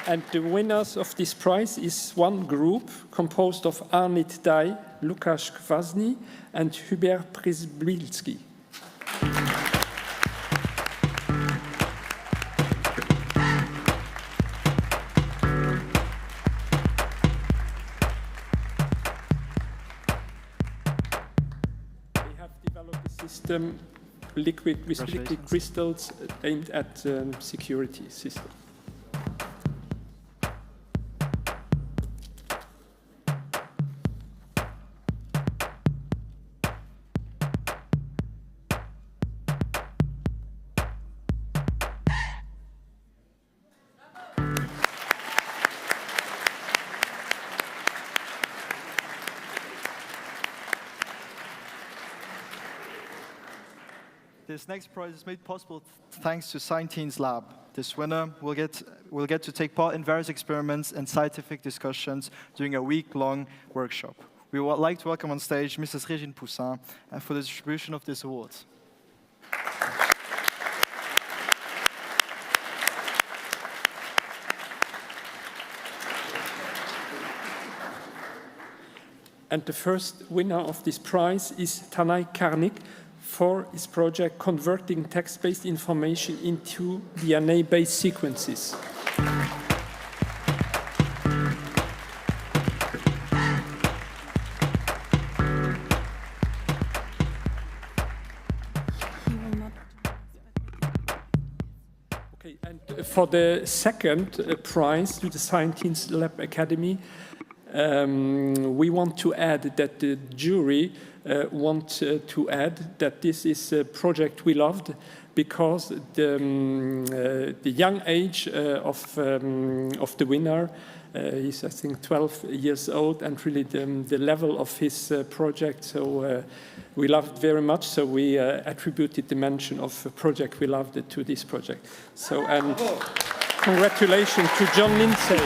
Speaker 13: And the winners of this prize is one group composed of Arnit Dai, Lukasz Kwasny, and Hubert Przybylski. System with liquid crystals aimed at security system.
Speaker 1: This next prize is made possible thanks to Scienteen's Lab. This winner will get to take part in various experiments and scientific discussions during a week-long workshop. We would like to welcome on stage Mrs. Régine Poussin for the distribution of this award.
Speaker 13: And the first winner of this prize is Tanay Karnik for his project Converting Text-Based Information into DNA-Based Sequences. Okay, and for the second prize to the Scienteen's Lab Academy, we want to add that the jury want to add that this is a project we loved because the young age of the winner, he's I think 12 years old, and really the level of his project, so we loved very much, so we attributed the mention of a project we loved to this project. So, and congratulations to John Lindsay.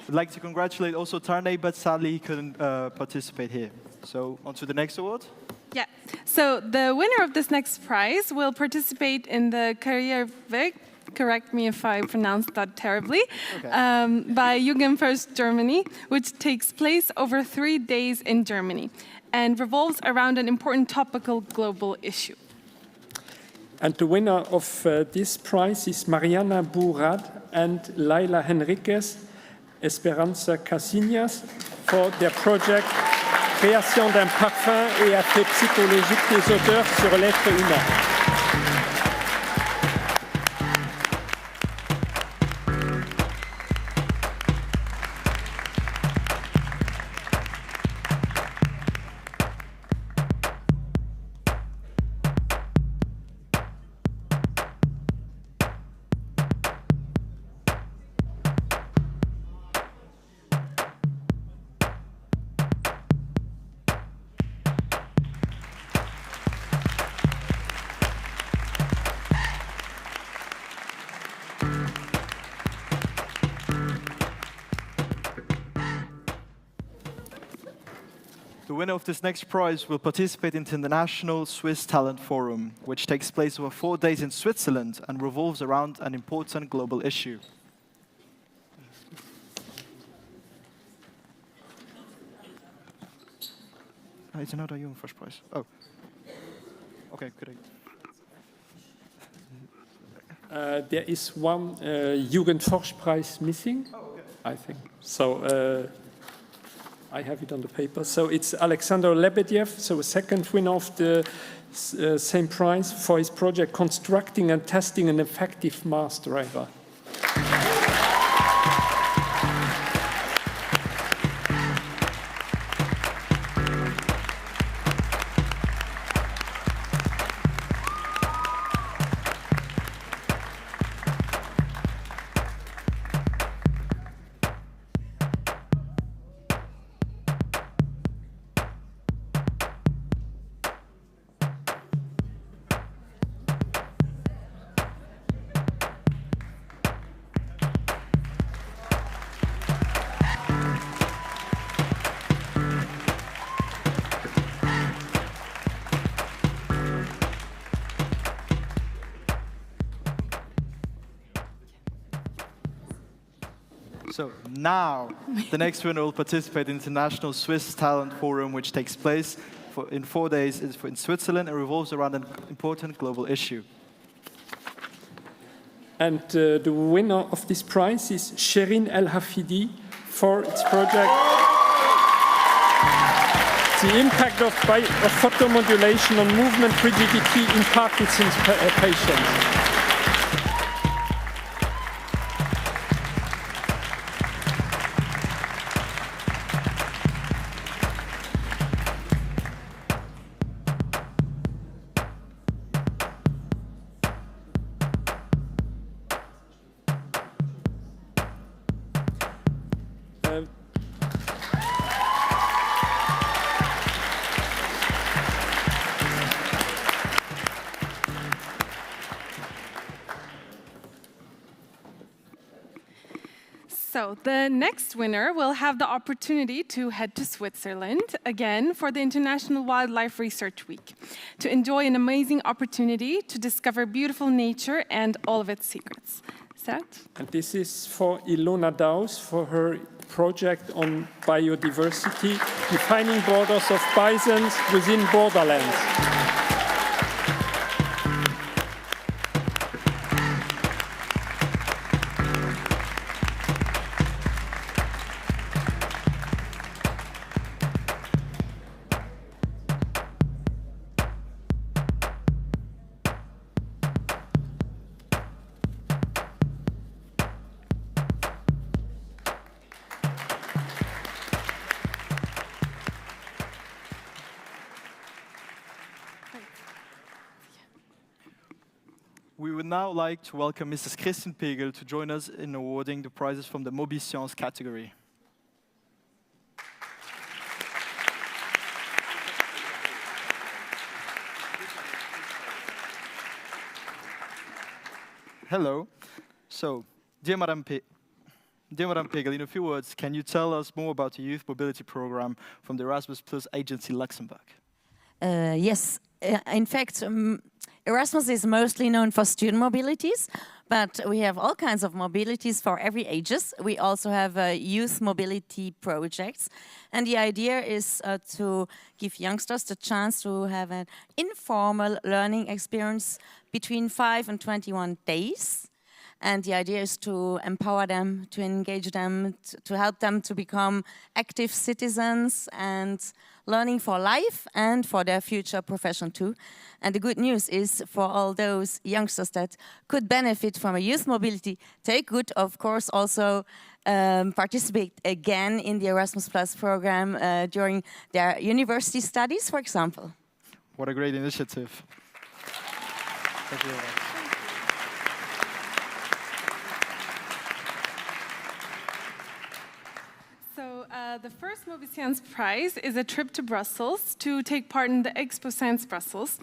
Speaker 1: I'd like to congratulate also Tarnay, but sadly he couldn't participate here. So on to the next award.
Speaker 2: Yeah, so the winner of this next prize will participate in the Karriereweg, correct me if I pronounced that terribly, by Jugendfirst Germany, which takes place over 3 days in Germany and revolves around an important topical global issue.
Speaker 13: And the winner of this prize is Mariana Bourad and Laila Henriquez, Esperanza Casillas, for their project Création d'un parfum et effet psychologique des odeurs sur l'être humain.
Speaker 1: The winner of this next prize will participate in the International Swiss Talent Forum, which takes place over 4 days in Switzerland and revolves around an important global issue. It's another Jugendfirst prize. Oh. Okay, good.
Speaker 13: There is one Jugendforsch prize missing, I think. So I have it on the paper. So it's Alexander Lebedev, so a second winner of the same prize for his project, Constructing and Testing an Effective Mass Driver.
Speaker 1: So now, the next winner will participate in the International Swiss Talent Forum, which takes place in 4 days in Switzerland and revolves around an important global issue.
Speaker 13: And the winner of this prize is Sherin El Hafidi for its project, The Impact of Photomodulation on Movement Rigidity in Parkinson's Patients.
Speaker 2: So the next winner will have the opportunity to head to Switzerland again for the International Wildlife Research Week to enjoy an amazing opportunity to discover beautiful nature and all of its secrets.
Speaker 13: And this is for Ilona Daus for her project on biodiversity, defining borders of bisons within borderlands.
Speaker 1: We would now like to welcome Mrs. Christine Pegel to join us in awarding the prizes from the Mobi Science category. Hello. So, dear Madame Pegel, in a few words, can you tell us more about the youth mobility program from the Erasmus Plus agency Luxembourg?
Speaker 15: Yes. In fact, Erasmus is mostly known for student mobilities, but we have all kinds of mobilities for every ages. We also have youth mobility projects, and the idea is to give youngsters the chance to have an informal learning experience between 5 and 21 days. And the idea is to empower them, to engage them, to help them to become active citizens and learning for life and for their future profession too. And the good news is for all those youngsters that could benefit from a youth mobility, they could, of course, also participate again in the Erasmus Plus program during their university studies, for example.
Speaker 1: What a great initiative. Thank you very much.
Speaker 2: The first Mobi Science prize is a trip to Brussels to take part in the Expo Science Brussels.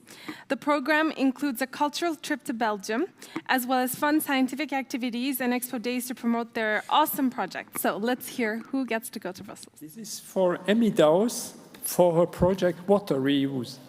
Speaker 2: The program includes a cultural trip to Belgium, as well as fun scientific activities and expo days to promote their awesome project. So let's hear who gets to go to Brussels.
Speaker 13: This is for Emmy Daus for her project Water Reuse.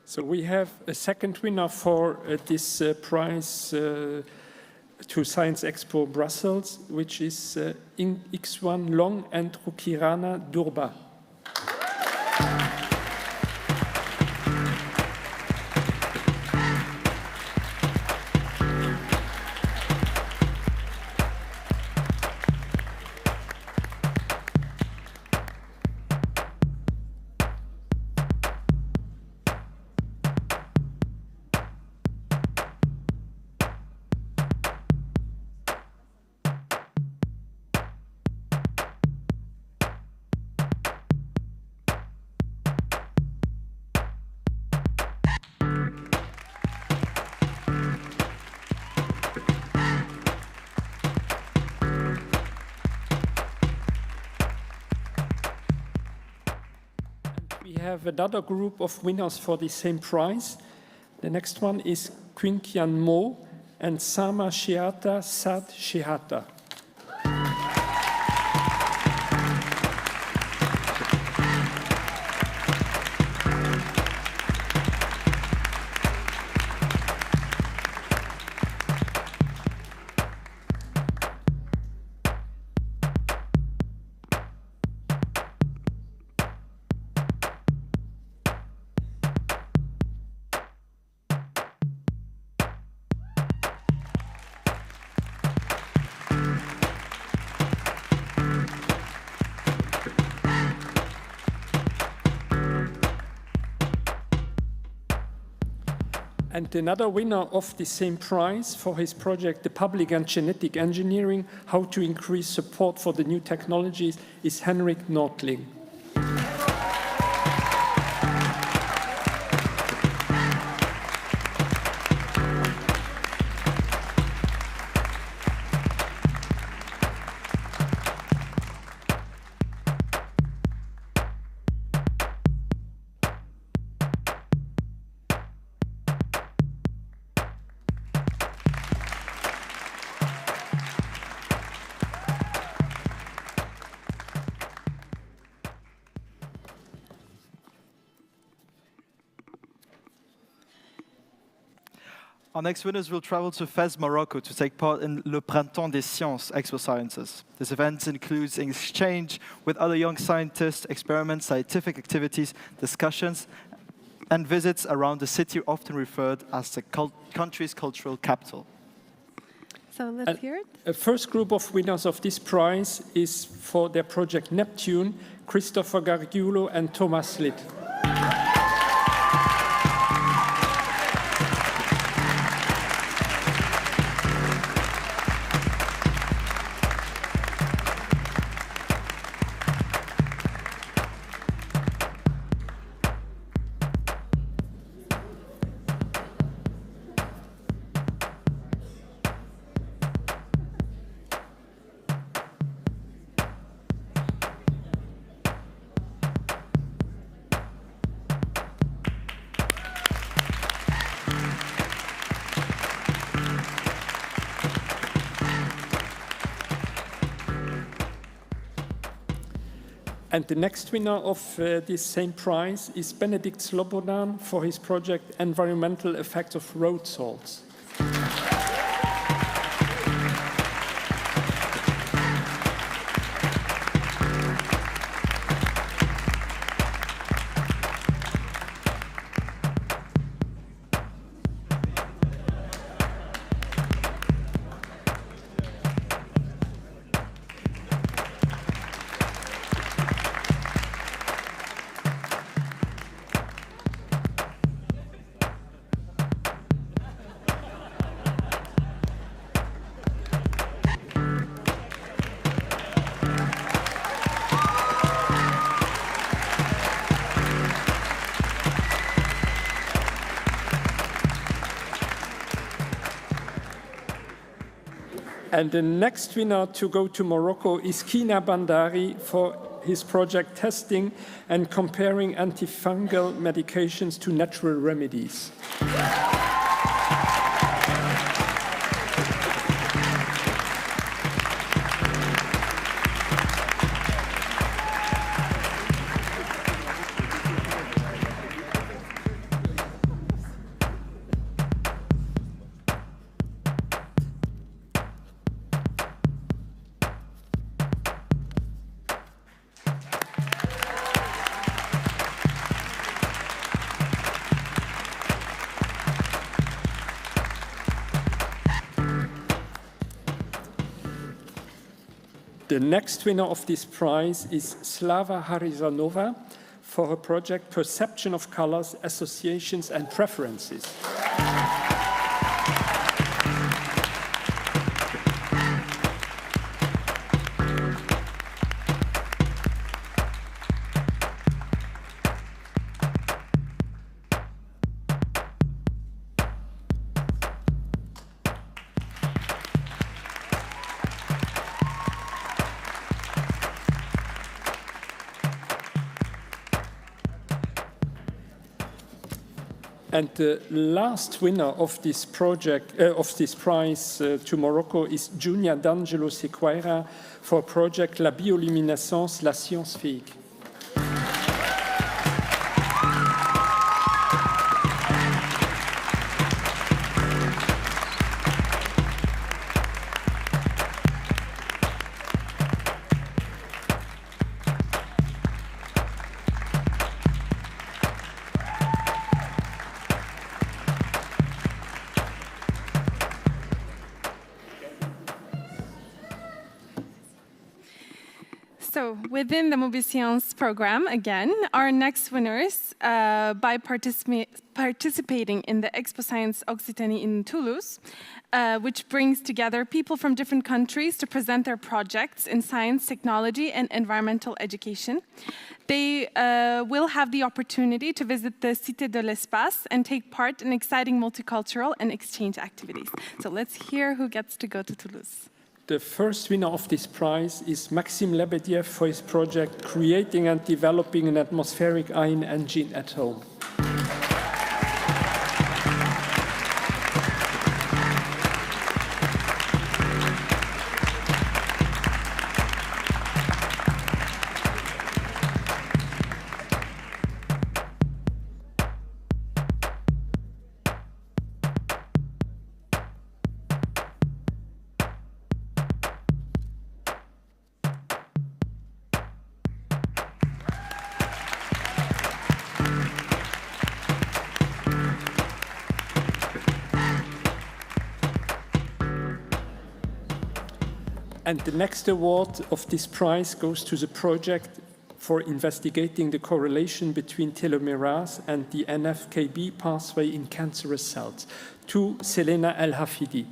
Speaker 13: So we have a second winner for this prize to Science Expo Brussels, which is X1 Long and Rukirana Durba. We have another group of winners for the same prize. The next one is Quinkyan Mo and Sama Shiata Sad Shihata. And another winner of the same prize for his project, The Public and Genetic Engineering, How to Increase Support for the New Technologies, is Henrik Nordling.
Speaker 1: Our next winners will travel to Fez, Morocco to take part in Le Printemps des Sciences Expo Sciences. This event includes an exchange with other young scientists, experiments, scientific activities, discussions, and visits around the city often referred as the country's cultural capital.
Speaker 2: So let's hear it.
Speaker 13: A first group of winners of this prize is for their project Neptune, Christopher Gargiulo and Thomas Litt. And the next winner of this same prize is Benedikt Slobodan for his project Environmental Effects of Road Salts. And the next winner to go to Morocco is Kina Bandari for his project testing and comparing antifungal medications to natural remedies. The next winner of this prize is Slava Harizanova for her project Perception of Colors, Associations and Preferences. And the last winner of this project, of this prize to Morocco is Junia D'Angelo Sequeira for project La bioluminescence, la science physique.
Speaker 2: So within the Mobiliscience program, again, our next winners, by participating in the Expo Science Occitanie in Toulouse, which brings together people from different countries to present their projects in science, technology, and environmental education. They will have the opportunity to visit the Cité de l'Espace and take part in exciting multicultural and exchange activities. So let's hear who gets to go to Toulouse.
Speaker 13: The first winner of this prize is Maxime Lebediev for his project Creating and Developing an Atmospheric Ion Engine at Home. And the next award of this prize goes to the project for investigating the correlation between telomerase and the NF-κB pathway in cancerous cells, to Selena El Hafidi.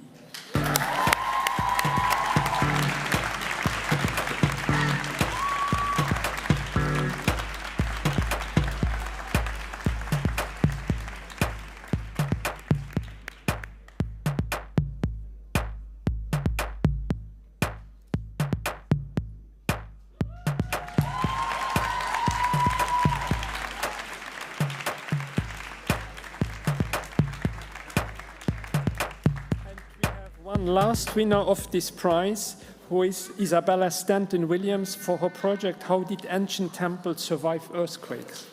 Speaker 13: One last winner of this prize, who is Isabella Stanton-Williams for her project How Did Ancient Temples Survive Earthquakes?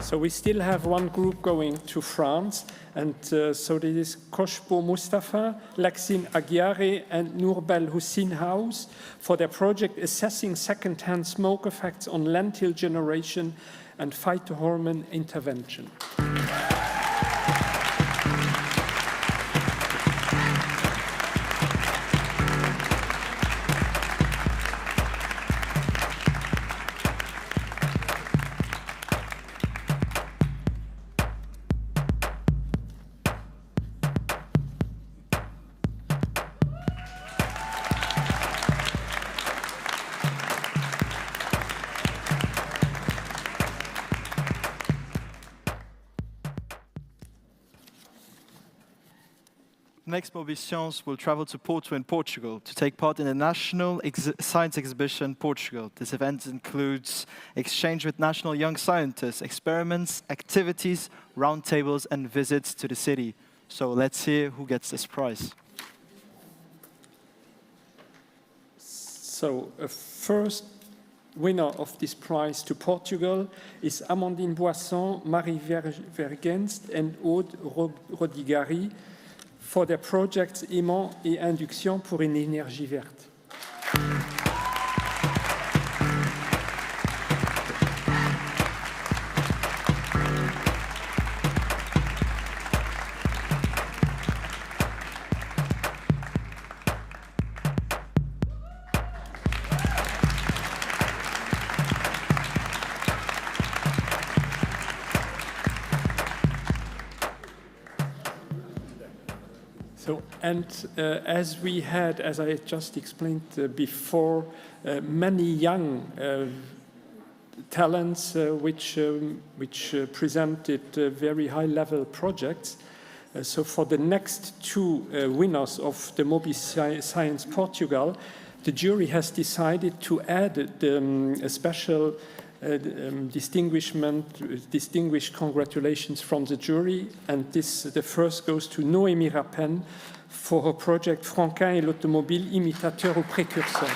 Speaker 13: So we still have one group going to France, and so this is Koshbo Mustafa, Laxin Aguiare, and Nourbel Hussein House for their project assessing second-hand smoke effects on lentil generation and phytohormone intervention.
Speaker 1: Next, Mobiliscience will travel to Porto in Portugal to take part in a national science exhibition in Portugal. This event includes exchange with national young scientists, experiments, activities, roundtables, and visits to the city. So let's hear who gets this prize.
Speaker 13: So first winner of this prize to Portugal is Amandine Boisson, Marie Vergenst, and Aude Rodigari for their projects Aimant et Induction pour une énergie verte. As we had, as I just explained before, many young talents which presented very high-level projects. So for the next two winners of the Mobi Science Portugal, the jury has decided to add a special distinguished congratulations from the jury, and the first goes to Noémie Rappen for her project Franquin et l'automobile imitateur ou précurseur.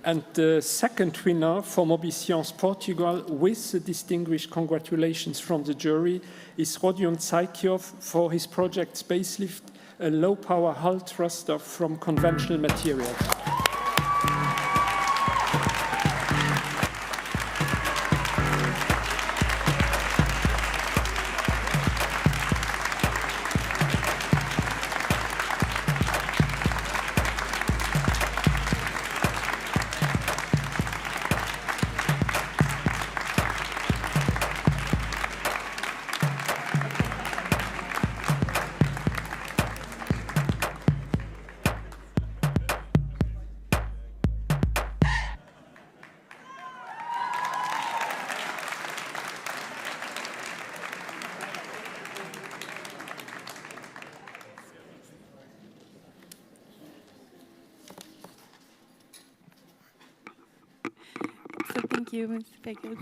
Speaker 13: And the second winner for Mobi Science Portugal, with the distinguished congratulations from the jury, is Rodion Tsaikiov for his project Spacelift, a low-power hull thruster from conventional materials.
Speaker 2: Thank you, Ms. Becker.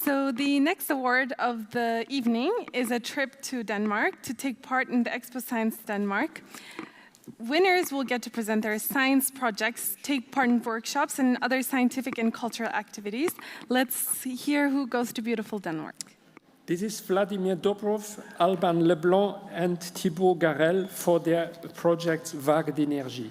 Speaker 2: So the next award of the evening is a trip to Denmark to take part in the Expo Science Denmark. Winners will get to present their science projects, take part in workshops and other scientific and cultural activities. Let's hear who goes to beautiful Denmark.
Speaker 13: This is Vladimir Dobrov, Alban Leblanc, and Thibaut Garel for their project Vague d'énergie.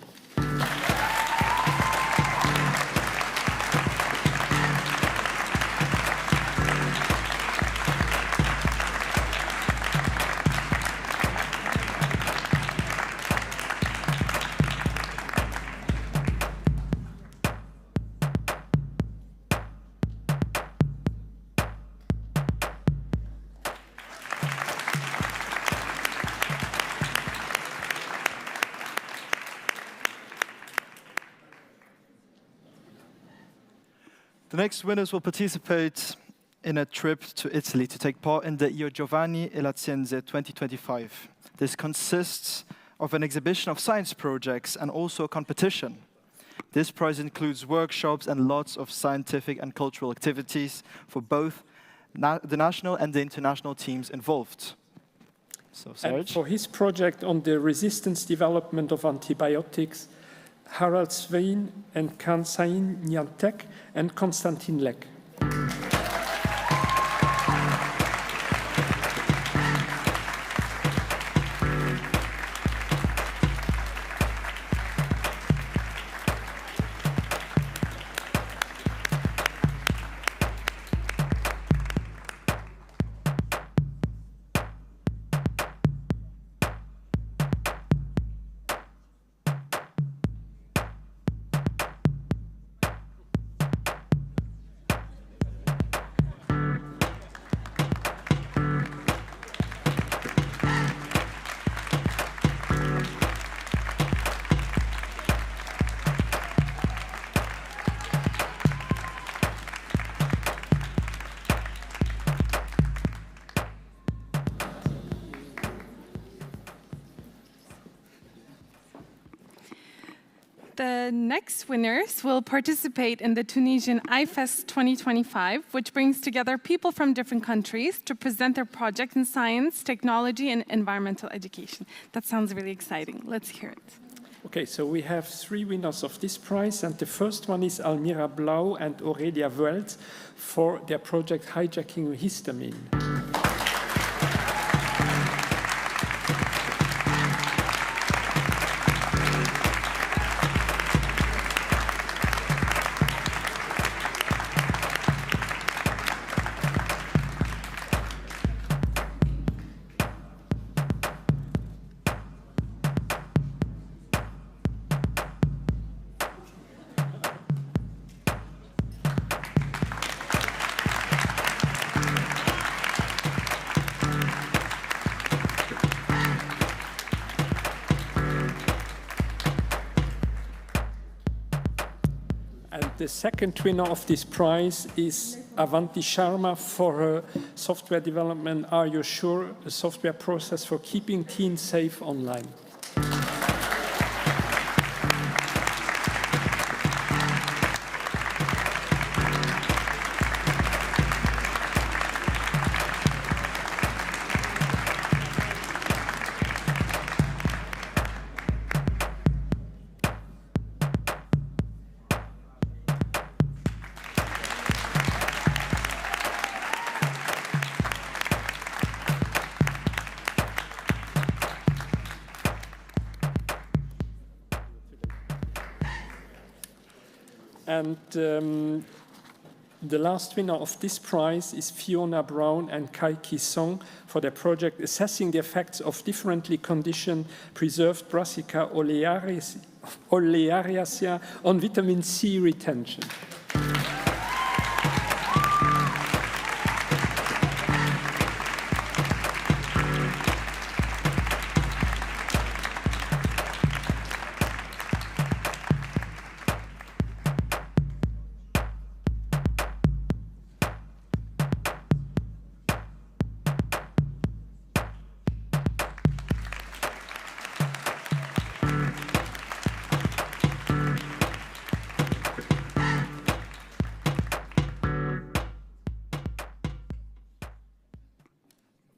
Speaker 1: The next winners will participate in a trip to Italy to take part in the Io Giovanni e la Scienza 2025. This consists of an exhibition of science projects and also a competition. This prize includes workshops and lots of scientific and cultural activities for both the national and the international teams involved. So, Serge.
Speaker 13: And for his project on the resistance development of antibiotics, Harald Svein and Kansain Niantek and Konstantin Lek.
Speaker 2: The next winners will participate in the Tunisian iFest 2025, which brings together people from different countries to present their project in science, technology, and environmental education. That sounds really exciting. Let's hear it.
Speaker 13: Okay, so we have 3 winners of this prize, and the first one is Almira Blau and Aurelia Welt for their project Hijacking Histamine. The second winner of this prize is Avanti Sharma for her software development, Are You Sure? A software process for keeping teens safe online. And the last winner of this prize is Fiona Brown and Kai Ki Song for their project assessing the effects of differently conditioned preserved Brassica oleariacea on vitamin C retention.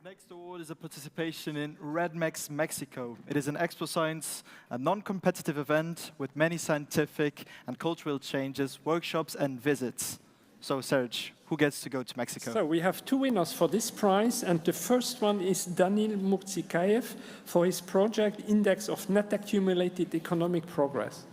Speaker 1: Next award is a participation in RedMex Mexico. It is an Expo Science, a non-competitive event with many scientific and cultural changes, workshops and visits. So Serge, who gets to go to Mexico?
Speaker 13: So we have 2 winners for this prize, and the first one is Danil Murtsikayev for his project Index of Net Accumulated Economic Progress.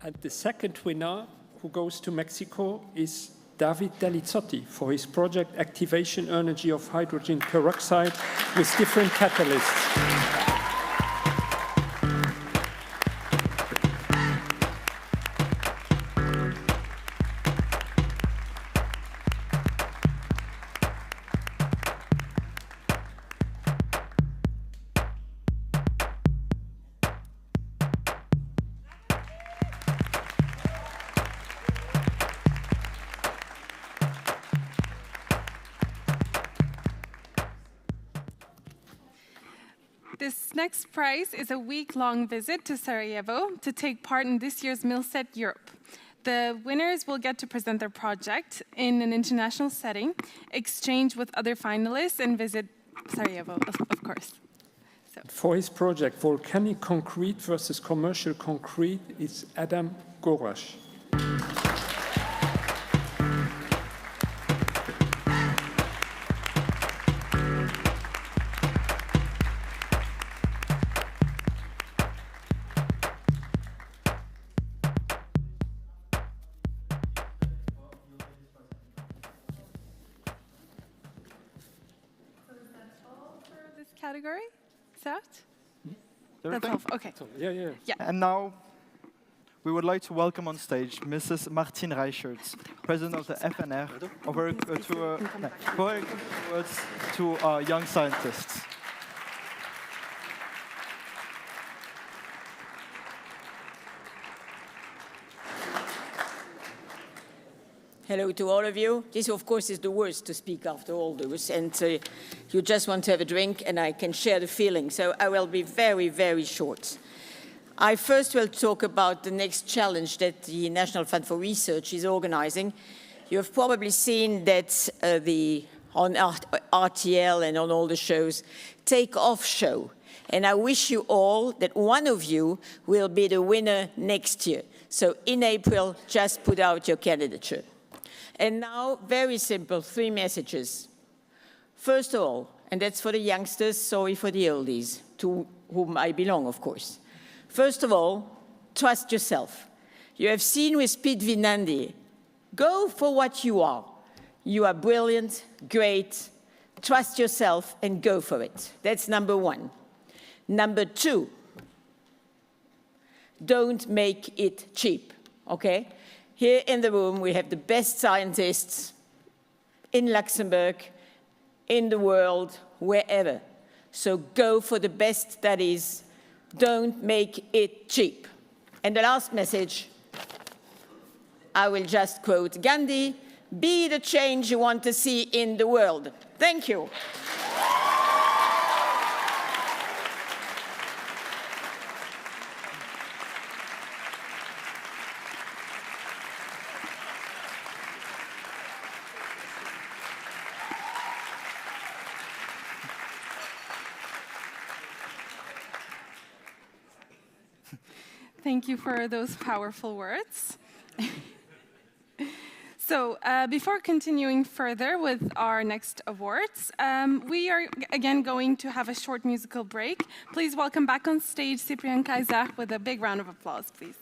Speaker 13: And the second winner, who goes to Mexico, is David Delizzotti for his project Activation Energy of Hydrogen Peroxide with different catalysts.
Speaker 2: This next prize is a week-long visit to Sarajevo to take part in this year's Milset Europe. The winners will get to present their project in an international setting, exchange with other finalists, and visit Sarajevo, of course. So.
Speaker 13: For his project, Volcanic Concrete versus Commercial Concrete, is Adam Gorash.
Speaker 2: category. Is that? That's
Speaker 1: Everything?
Speaker 2: helpful. Okay.
Speaker 13: Yeah.
Speaker 1: And now, we would like to welcome on stage Mrs. Martine Reichertz, President of the FNR, for her words to our young scientists.
Speaker 16: Hello to all of you. This, of course, is the worst to speak after all those, and you just want to have a drink, and I can share the feeling, so I will be very, very short. I first will talk about the next challenge that the National Fund for Research is organizing. You have probably seen that on RTL and on all the shows, Take Off show. And I wish you all that one of you will be the winner next year. So in April, just put out your candidature. And now, very simple, 3 messages. First of all, and that's for the youngsters, sorry for the oldies, to whom I belong, of course. First of all, trust yourself. You have seen with Pete Vinandi, go for what you are. You are brilliant, great, trust yourself and go for it. That's number 1. Number 2, don't make it cheap, okay? Here in the room, we have the best scientists in Luxembourg, in the world, wherever. So go for the best studies. Don't make it cheap. And the last message, I will just quote Gandhi, be the change you want to see in the world. Thank you.
Speaker 2: Thank you for those powerful words. So before continuing further with our next awards, we are again going to have a short musical break. Please welcome back on stage Cyprien Kaiser with a big round of applause, please.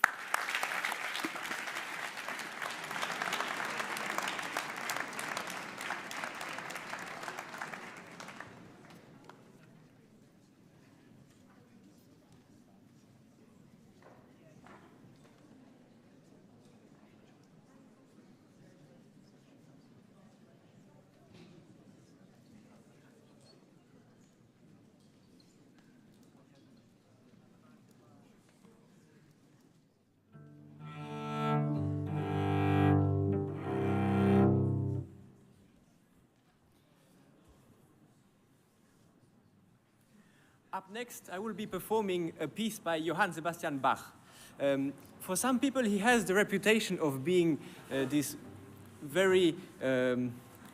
Speaker 6: Up next, I will be performing a piece by Johann Sebastian Bach. For some people, he has the reputation of being this very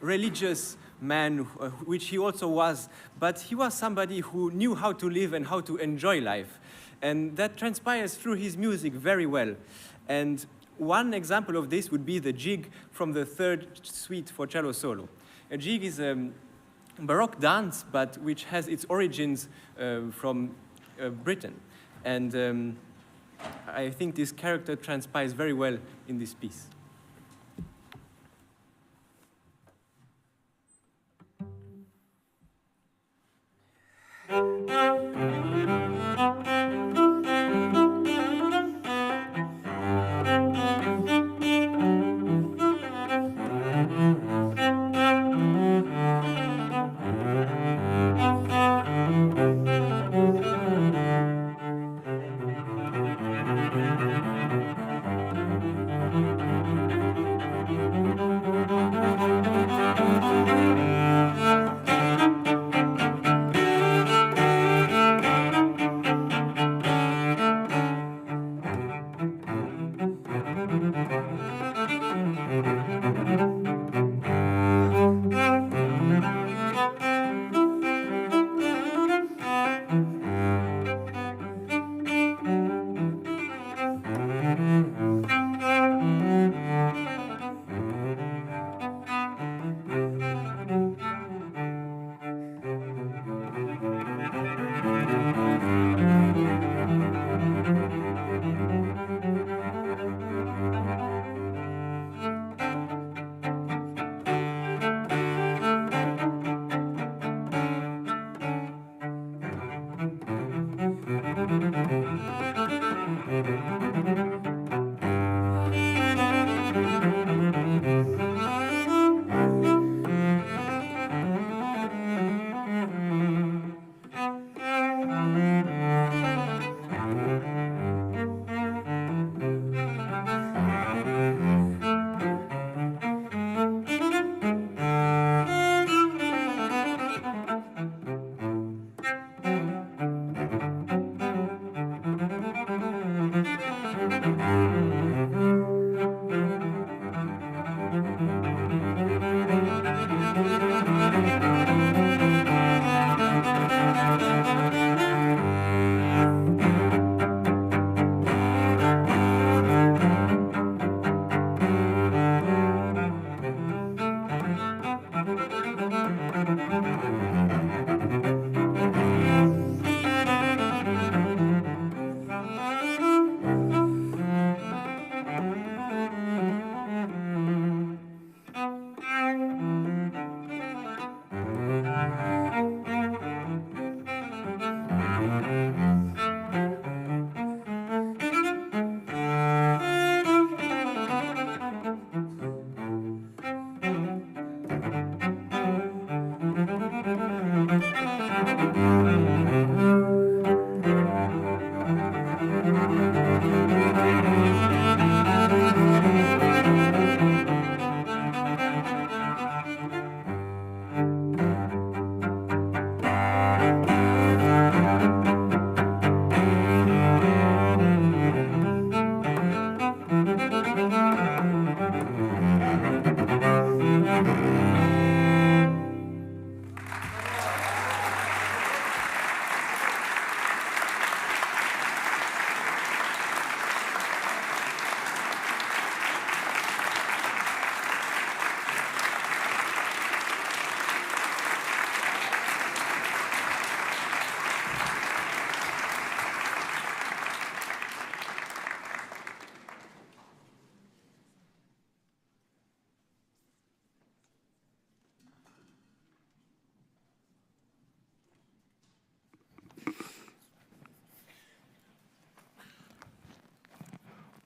Speaker 6: religious man, which he also was, but he was somebody who knew how to live and how to enjoy life. And that transpires through his music very well. And one example of this would be the jig from the third suite for cello solo. A jig is Baroque dance, but which has its origins from Britain. And I think this character transpires very well in this piece.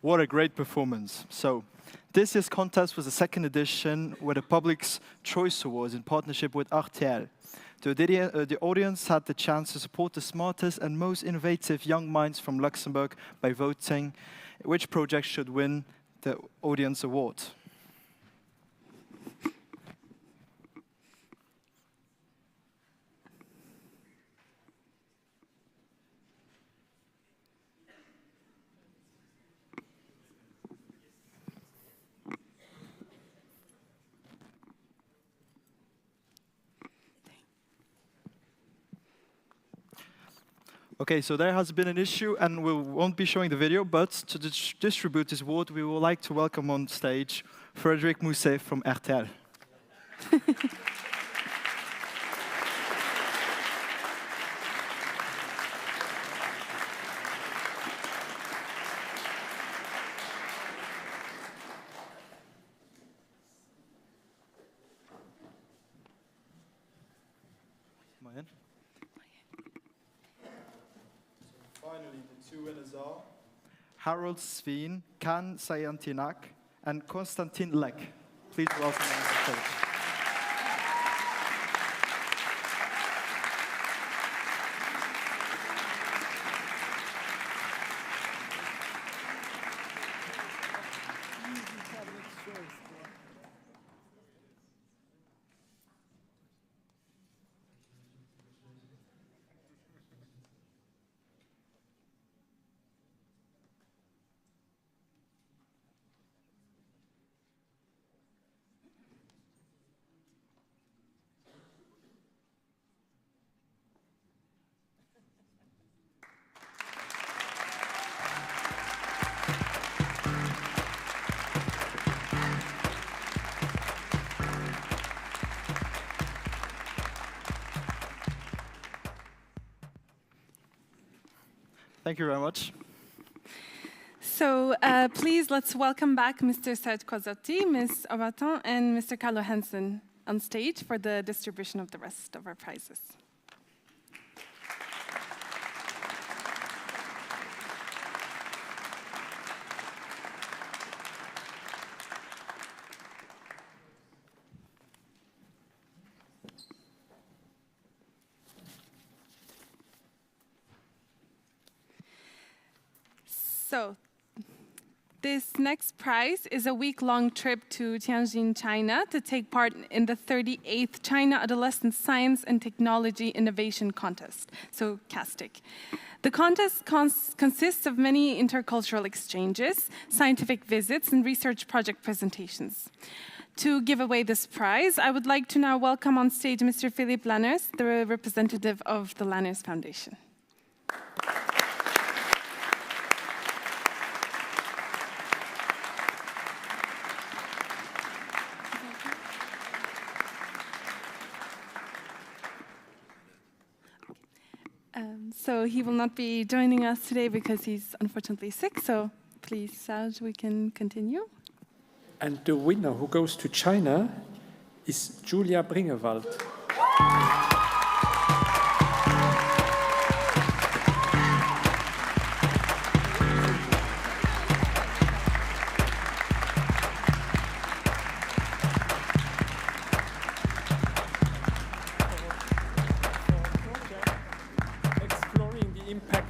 Speaker 1: What a great performance. So, this year's contest was the second edition with the Public's Choice Awards in partnership with RTL. The audience had the chance to support the smartest and most innovative young minds from Luxembourg by voting which project should win the audience award. Okay, so there has been an issue, and we won't be showing the video, but to distribute this award, we would like to welcome on stage Frédéric Mousset from RTL. Finally, the two winners are Harold Sveen, Kan Sayantinak, and Konstantin Lek. Please welcome them on the stage. Thank you very much.
Speaker 2: So please, let's welcome back Mr. Serge Kozotti, Ms. Ovaton, and Mr. Carlo Hansen on stage for the distribution of the rest of our prizes. So, this next prize is a week-long trip to Tianjin, China, to take part in the 38th China Adolescent Science and Technology Innovation Contest, so CASTIC. The contest consists of many intercultural exchanges, scientific visits, and research project presentations. To give away this prize, I would like to now welcome on stage Mr. Philippe Lanners, the representative of the Lanners Foundation. So he will not be joining us today because he's unfortunately sick. So please, Serge, we can continue.
Speaker 13: And the winner who goes to China is Julia Bringewald.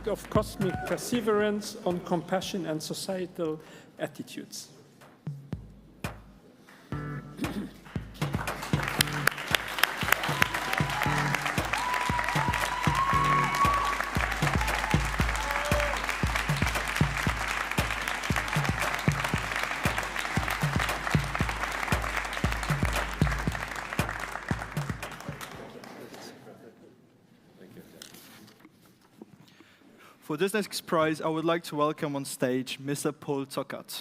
Speaker 13: Of cosmic perseverance on compassion and societal attitudes.
Speaker 1: For this next prize, I would like to welcome on stage Mr. Paul Zockert.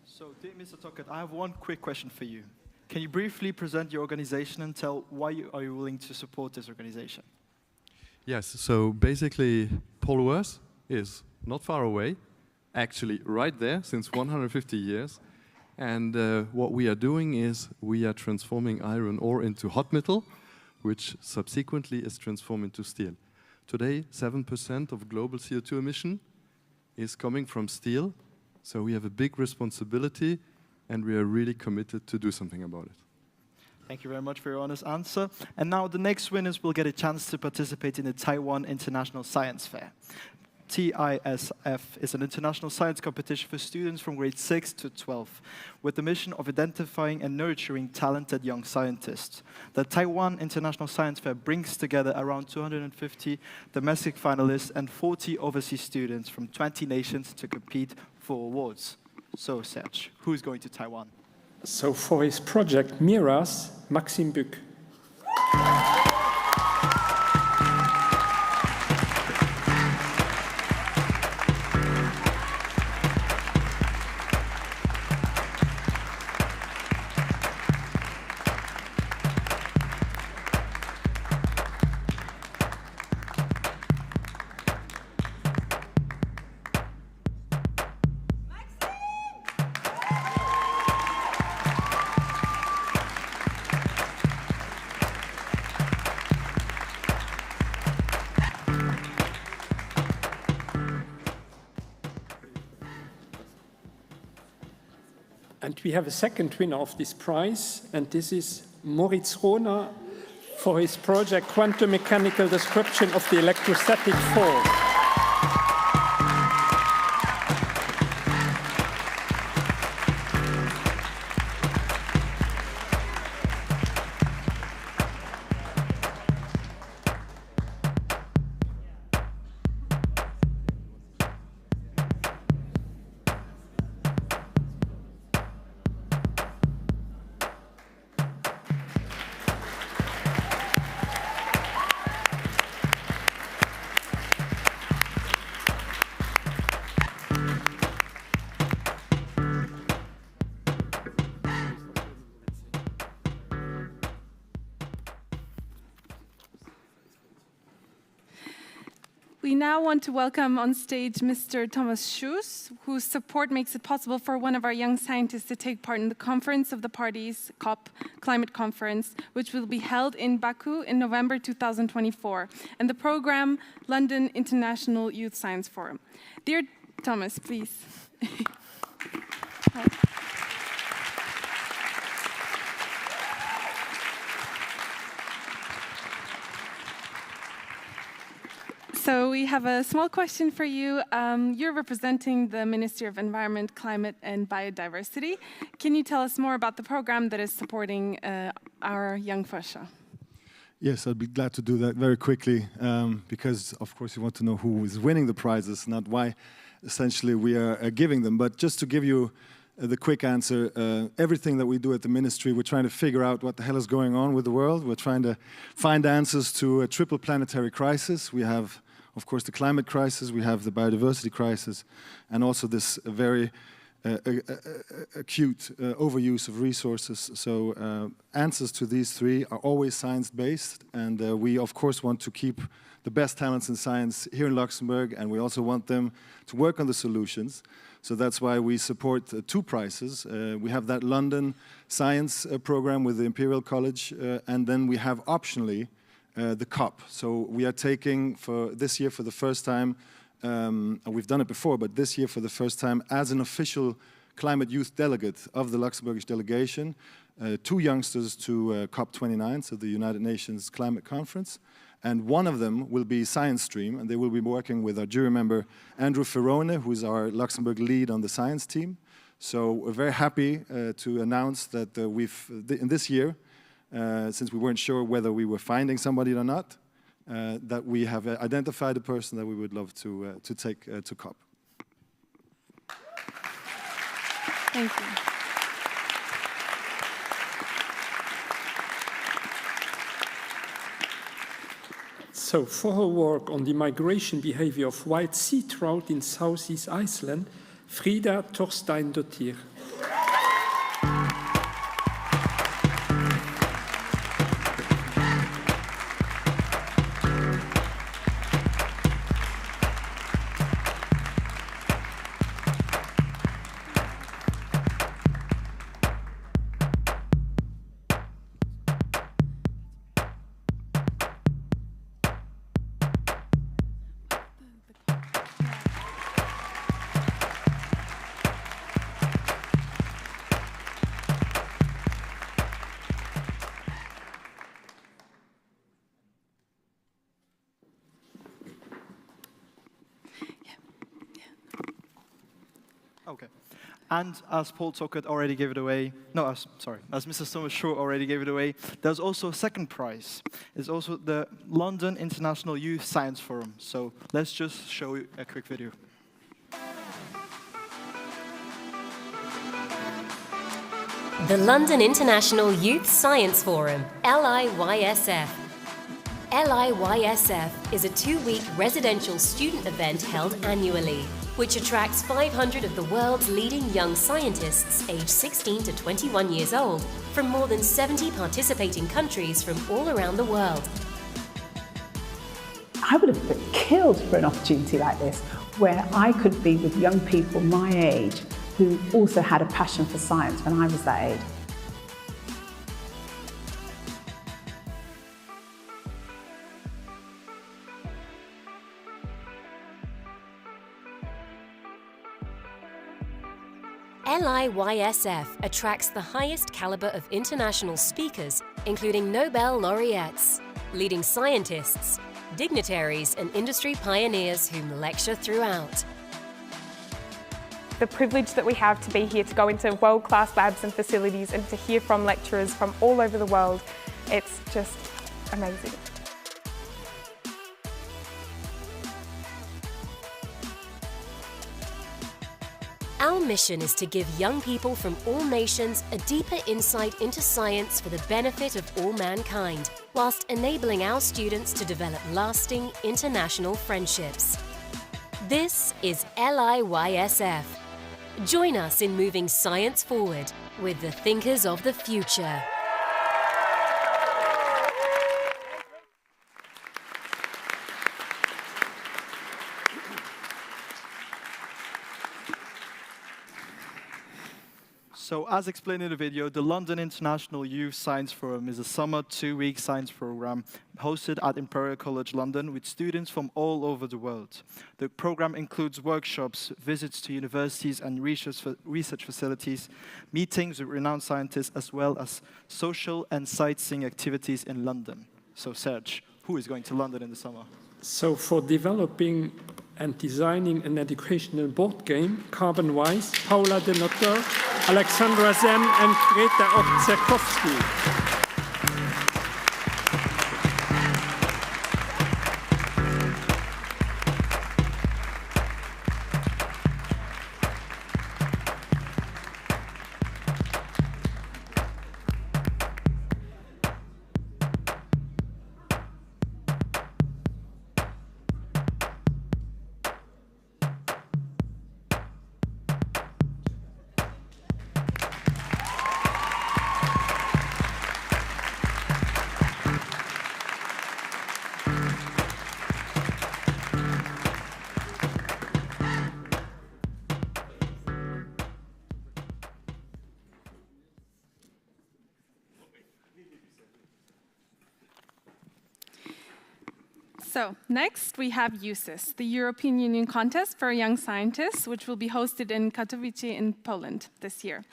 Speaker 1: So, dear Mr. Zockert, I have one quick question for you. Can you briefly present your organization and tell why are you willing to support this organization?
Speaker 17: Yes, so basically polluers is not far away, actually right there since 150 years. And what we are doing is we are transforming iron ore into hot metal, which subsequently is transformed into steel. Today, 7% of global CO2 emission is coming from steel. So we have a big responsibility, and we are really committed to do something about it.
Speaker 1: Thank you very much for your honest answer. And now the next winners will get a chance to participate in the Taiwan International Science Fair. TISF is an international science competition for students from grade 6 to 12, with the mission of identifying and nurturing talented young scientists. The Taiwan International Science Fair brings together around 250 domestic finalists and 40 overseas students from 20 nations to compete for awards. So, Serge, who's going to Taiwan?
Speaker 13: So for his project Miras, Maxime Buc. And we have a second winner of this prize, and this is Moritz Rohner for his project Quantum Mechanical Description of the Electrostatic Force.
Speaker 2: We now want to welcome on stage Mr. Thomas Schuss, whose support makes it possible for one of our young scientists to take part in the Conference of the Parties, COP, Climate Conference, which will be held in Baku in November 2024, and the program London International Youth Science Forum. Dear Thomas, please. So we have a small question for you. You're representing the Ministry of Environment, Climate and Biodiversity. Can you tell us more about the program that is supporting our young Fuerscher?
Speaker 18: Yes, I'd be glad to do that very quickly, because of course you want to know who is winning the prizes, not why essentially we are giving them. But just to give you the quick answer, everything that we do at the ministry, we're trying to figure out what the hell is going on with the world. We're trying to find answers to a triple planetary crisis. We have, of course, the climate crisis, we have the biodiversity crisis, and also this very acute overuse of resources. So answers to these three are always science-based, and we, of course, want to keep the best talents in science here in Luxembourg, and we also want them to work on the solutions. So that's why we support two prizes. We have that London Science program with the Imperial College, and then we have optionally the COP. So we are taking for this year for the first time, we've done it before, but this year for the first time as an official climate youth delegate of the Luxembourgish delegation, two youngsters to COP29, so the United Nations Climate Conference. And one of them will be science stream, and they will be working with our jury member, Andrew Ferrone, who is our Luxembourg lead on the science team. So we're very happy to announce that in this year, since we weren't sure whether we were finding somebody or not, that we have identified a person that we would love to take to COP.
Speaker 2: Thank you.
Speaker 13: So for her work on the migration behavior of white sea trout in Southeast Iceland, Frida Torsteindottir.
Speaker 1: Okay. And as Paul Tuckett already gave it away, as Mr. Thomas Shaw already gave it away, there's also a second prize. It's also the London International Youth Science Forum. So let's just show you a quick video.
Speaker 19: The London International Youth Science Forum, LIYSF. LIYSF is a 2-week residential student event held annually, which attracts 500 of the world's leading young scientists aged 16 to 21 years old from more than 70 participating countries from all around the world.
Speaker 20: I would have been killed for an opportunity like this, where I could be with young people my age who also had a passion for science when I was that age.
Speaker 19: LIYSF attracts the highest caliber of international speakers, including Nobel laureates, leading scientists, dignitaries and industry pioneers whom lecture throughout.
Speaker 21: The privilege that we have to be here, to go into world-class labs and facilities and to hear from lecturers from all over the world, it's just amazing.
Speaker 19: Our mission is to give young people from all nations a deeper insight into science for the benefit of all mankind, whilst enabling our students to develop lasting international friendships. This is LIYSF. Join us in moving science forward with the thinkers of the future.
Speaker 1: So as explained in the video, the London International Youth Science Forum is a summer 2-week science program hosted at Imperial College London with students from all over the world. The program includes workshops, visits to universities and research facilities, meetings with renowned scientists, as well as social and sightseeing activities in London. So Serge, who is going to London in the summer?
Speaker 13: So for developing and designing an educational board game, carbon-wise, Paula De Notter, Alexandra Zen and Greta Otzerkowski.
Speaker 2: So next we have USIS, the European Union Contest for Young Scientists, which will be hosted in Katowice in Poland this year.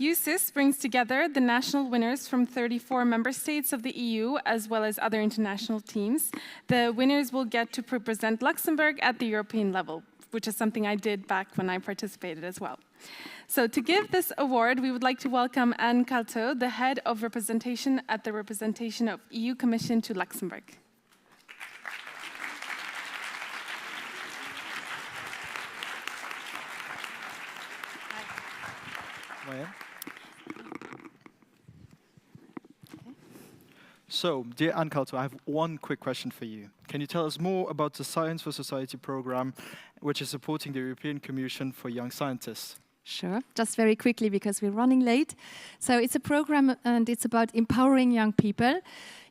Speaker 2: USIS brings together the national winners from 34 member states of the EU, as well as other international teams. The winners will get to represent Luxembourg at the European level, which is something I did back when I participated as well. So to give this award, we would like to welcome Anne Calteau, the head of representation at the representation of EU Commission to Luxembourg.
Speaker 1: So, dear Anne Calteau, I have one quick question for you. Can you tell us more about the Science for Society program, which is supporting the European Commission for Young Scientists?
Speaker 22: Sure, just very quickly because we're running late. So it's a program and it's about empowering young people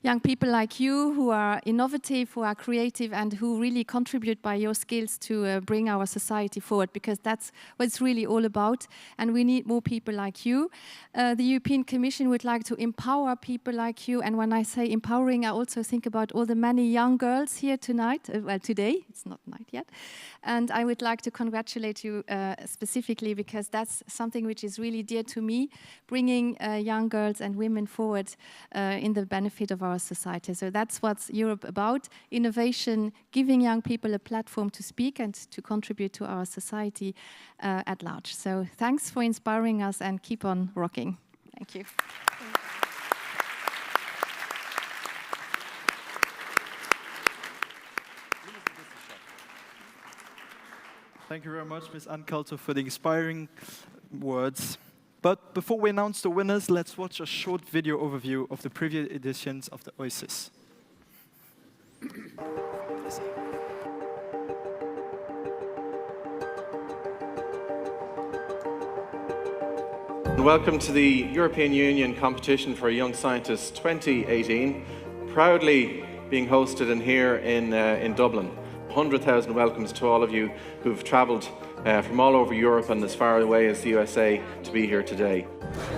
Speaker 22: like you who are innovative, who are creative and who really contribute by your skills to bring our society forward, because that's what it's really all about and we need more people like you. The European Commission would like to empower people like you, and when I say empowering I also think about all the many young girls here tonight, well today, it's not night yet, And I would like to congratulate you specifically because that's something which is really dear to me, bringing young girls and women forward in the benefit of our society. So that's what's Europe about, innovation, giving young people a platform to speak and to contribute to our society at large. So thanks for inspiring us and keep on rocking. Thank you.
Speaker 1: Thank you very much, Ms. Ankalto, for the inspiring words. But before we announce the winners, let's watch a short video overview of the previous editions of the OASIS.
Speaker 3: Welcome to the European Union Competition for Young Scientists 2018, proudly being hosted in here in Dublin. 100,000 welcomes to all of you who've travelled from all over Europe and as far away as the USA to be here today.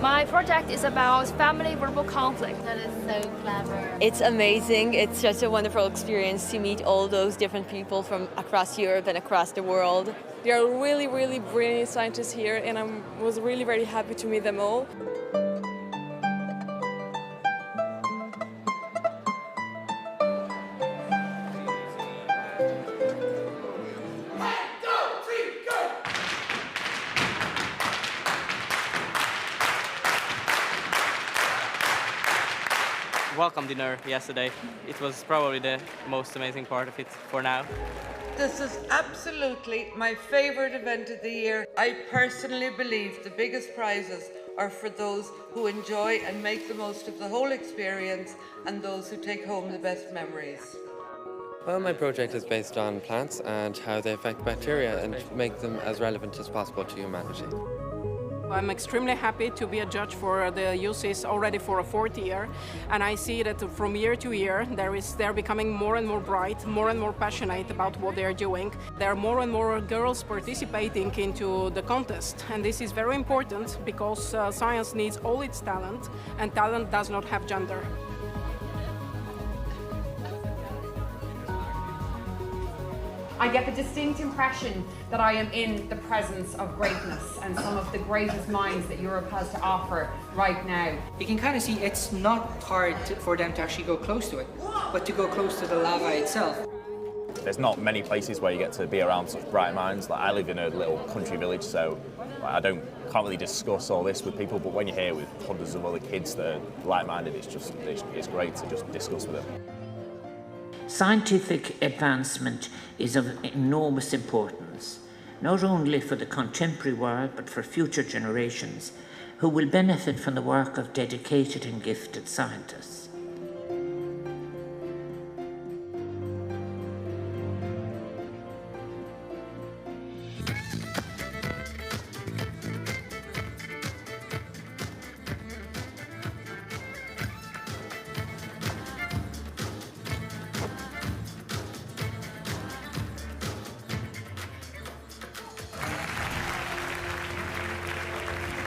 Speaker 4: My project is about family verbal conflict.
Speaker 23: That is so clever.
Speaker 24: It's amazing. It's such a wonderful experience to meet all those different people from across Europe and across the world.
Speaker 4: There are really, really brilliant scientists here, and I was really very happy to meet them all.
Speaker 25: Welcome dinner yesterday. It was probably the most amazing part of it for now.
Speaker 26: This is absolutely my favourite event of the year. I personally believe the biggest prizes are for those who enjoy and make the most of the whole experience and those who take home the best memories.
Speaker 27: Well, my project is based on plants and how they affect bacteria and make them as relevant as possible to humanity.
Speaker 28: I'm extremely happy to be a judge for the UCIS already for a fourth year, and I see that from year to year they're becoming more and more bright, more and more passionate about what they're doing. There are more and more girls participating into the contest, and this is very important because science needs all its talent, and talent does not have gender.
Speaker 29: I get the distinct impression that I am in the presence of greatness and some of the greatest minds that Europe has to offer right now.
Speaker 30: You can kind of see it's not hard for them to actually go close to it, but to go close to the lava itself.
Speaker 31: There's not many places where you get to be around such bright minds. Like, I live in a little country village, so I can't really discuss all this with people, but when you're here with hundreds of other kids that are like-minded, it's great to just discuss with them.
Speaker 32: Scientific advancement is of enormous importance, not only for the contemporary world, but for future generations who will benefit from the work of dedicated and gifted scientists.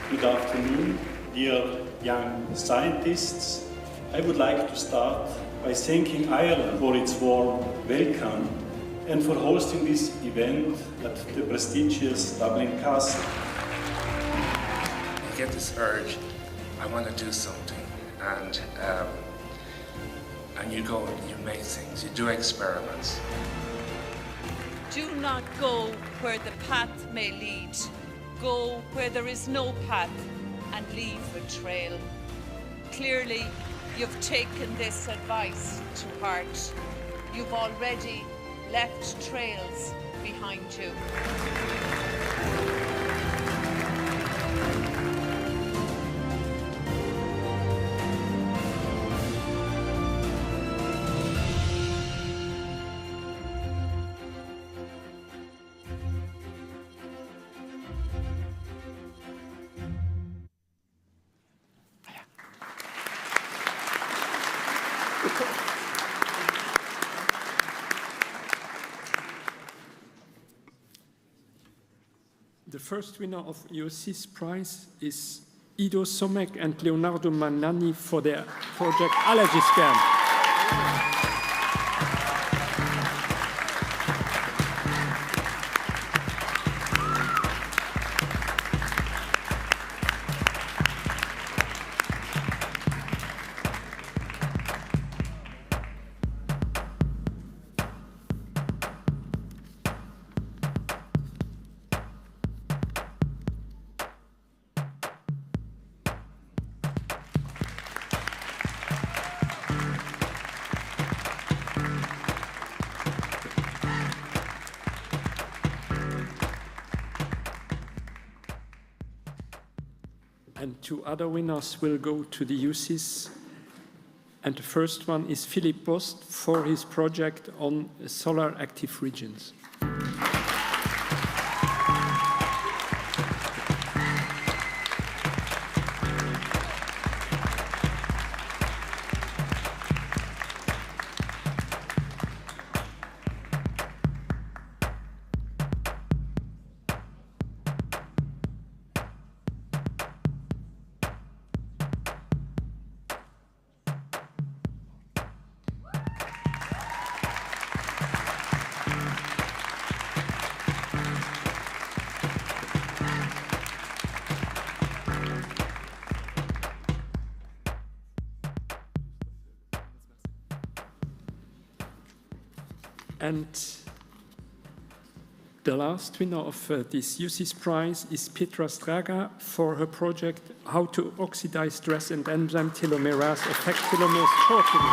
Speaker 33: Good afternoon, dear young scientists. I would like to start by thanking Ireland for its warm welcome and for hosting this event at the prestigious Dublin Castle.
Speaker 34: You get this urge, I want to do something, and you go and you make things, you do experiments.
Speaker 35: Do not go where the path may lead. Go where there is no path and leave a trail. Clearly, you've taken this advice to heart. You've already left trails behind you.
Speaker 13: The first winner of UCIS prize is Ido Somek and Leonardo Manani for their project Allergy Scan. And 2 other winners will go to the UCs. And the first one is Philippe Bost for his project on solar active regions. And the last winner of this UC's prize is Petra Straga for her project How to Oxidize Stress and Enzyme Telomerase Affect Telomeres Shortening.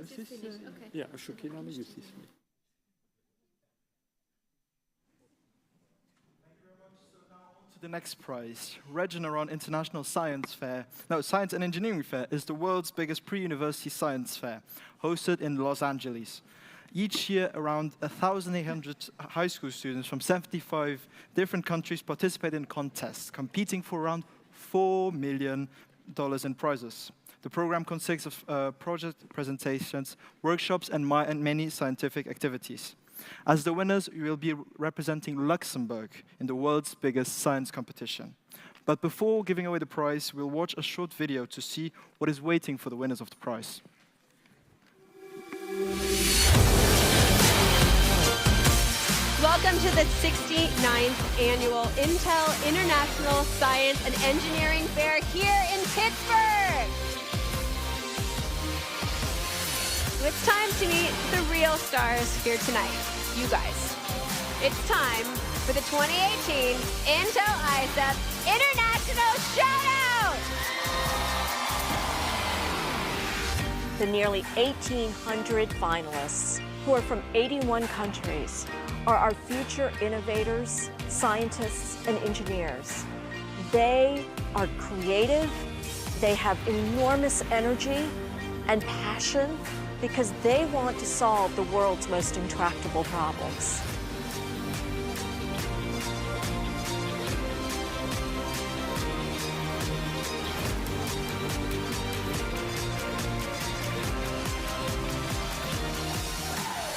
Speaker 22: Okay.
Speaker 13: Ja, Shokina aan de UC's.
Speaker 1: To the next prize, Regeneron International Science and Engineering Fair is the world's biggest pre-university science fair, hosted in Los Angeles. Each year, around 1,800 high school students from 75 different countries participate in contests, competing for around $4 million in prizes. The program consists of project presentations, workshops, and many scientific activities. As the winners, you will be representing Luxembourg in the world's biggest science competition. But before giving away the prize, we'll watch a short video to see what is waiting for the winners of the prize.
Speaker 5: Welcome to the 69th Annual Intel International Science and Engineering Fair here in Pittsburgh. It's time to meet the real stars here tonight, you guys. It's time for the 2018 Intel ISEP International Shoutout!
Speaker 6: The nearly 1,800 finalists, who are from 81 countries, are our future innovators, scientists, and engineers. They are creative, they have enormous energy and passion because they want to solve the world's most intractable problems.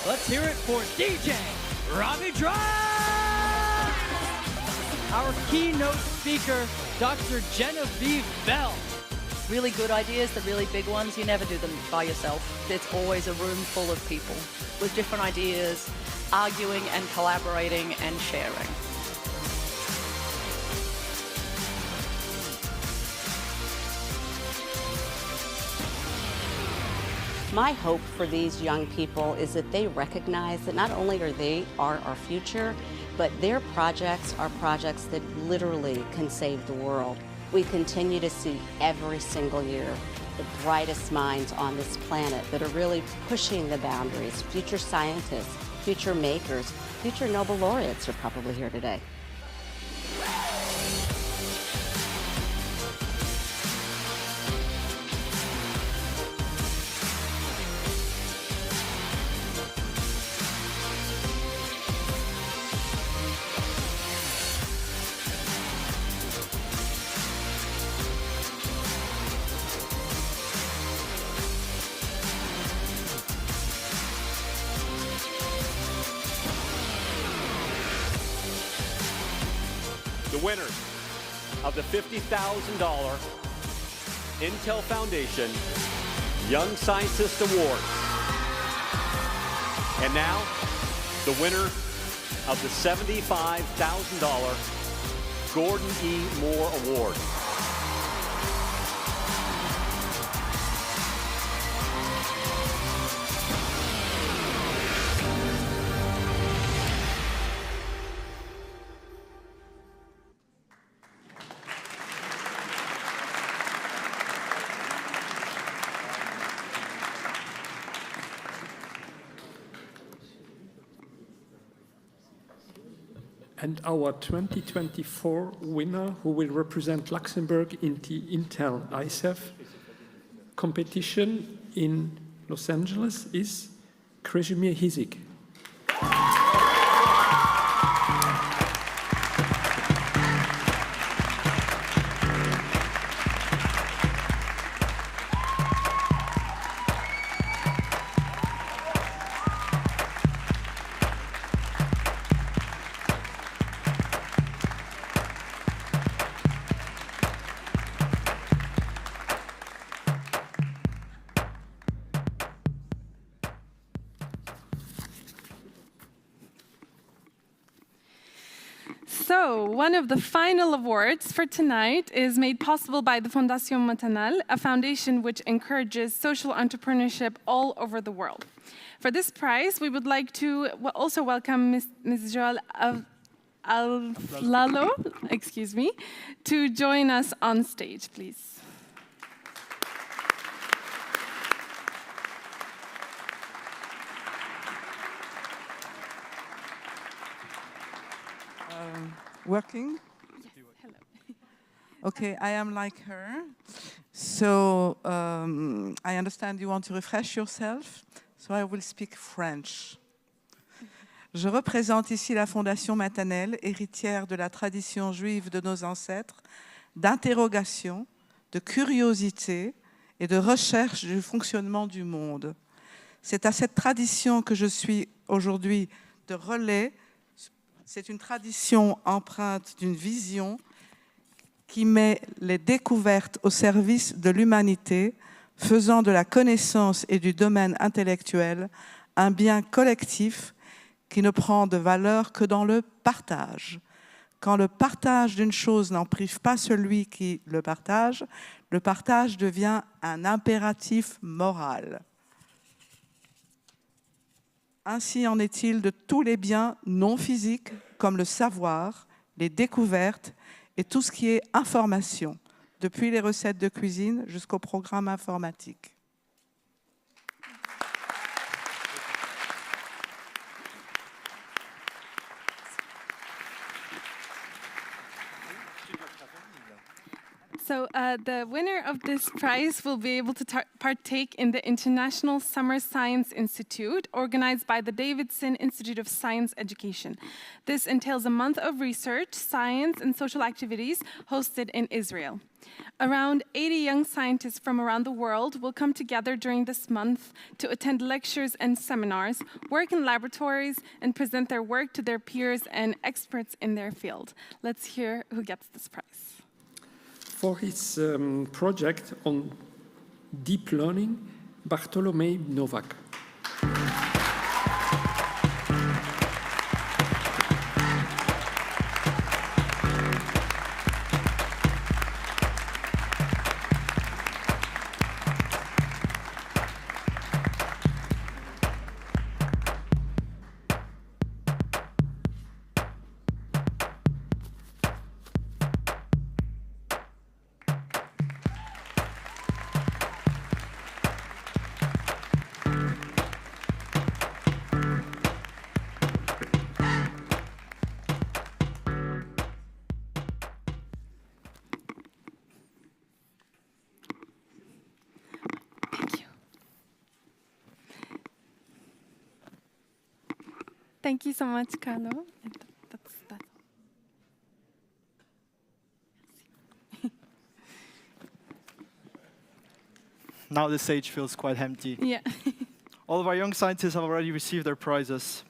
Speaker 7: Let's hear it for DJ Robbie Drive! Our keynote speaker, Dr. Genevieve Bell.
Speaker 8: Really good ideas, the really big ones, you never do them by yourself. It's always a room full of people with different ideas, arguing and collaborating and sharing.
Speaker 9: My hope for these young people is that they recognize that not only are they our future, but their projects are projects that literally can save the world. We continue to see every single year the brightest minds on this planet that are really pushing the boundaries. Future scientists, future makers, future Nobel laureates are probably here today.
Speaker 2: winners of the $50,000 Intel Foundation Young Scientist Award. And now, the winner of the $75,000 Gordon E. Moore Award.
Speaker 13: And our 2024 winner, who will represent Luxembourg in the Intel ISEF competition in Los Angeles, is Krezimir Hizik.
Speaker 3: So, one of the final awards for tonight is made possible by the Fondation Maternelle, a foundation which encourages social entrepreneurship all over the world. For this prize, we would like to also welcome Ms. Joelle Alflalo, excuse me, to join us on stage, please.
Speaker 10: Working?
Speaker 3: Yes, hello.
Speaker 10: Okay, I am like her. So I understand you want to refresh yourself, so I will speak French. Je représente ici la Fondation Maternelle, héritière de la tradition juive de nos ancêtres, d'interrogation, de curiosité et de recherche du fonctionnement du monde. C'est à cette tradition que je suis aujourd'hui de relais. C'est une tradition empreinte d'une vision qui met les découvertes au service de l'humanité, faisant de la connaissance et du domaine intellectuel un bien collectif qui ne prend de valeur que dans le partage. Quand le partage d'une chose n'en prive pas celui qui le partage devient un impératif moral. Ainsi en est-il de tous les biens non physiques, comme le savoir, les découvertes et tout ce qui est information, depuis les recettes de cuisine jusqu'au programme informatique.
Speaker 3: So the winner of this prize will be able to partake in the International Summer Science Institute, organized by the Davidson Institute of Science Education. This entails a month of research, science, and social activities hosted in Israel. Around 80 young scientists from around the world will come together during this month to attend lectures and seminars, work in laboratories, and present their work to their peers and experts in their field. Let's hear who gets this prize.
Speaker 13: For his project on deep learning, Bartolomej Novak.
Speaker 3: Thank you so much, Carlo.
Speaker 1: Now the stage feels quite empty.
Speaker 3: Yeah.
Speaker 1: All of our young scientists have already received their prizes,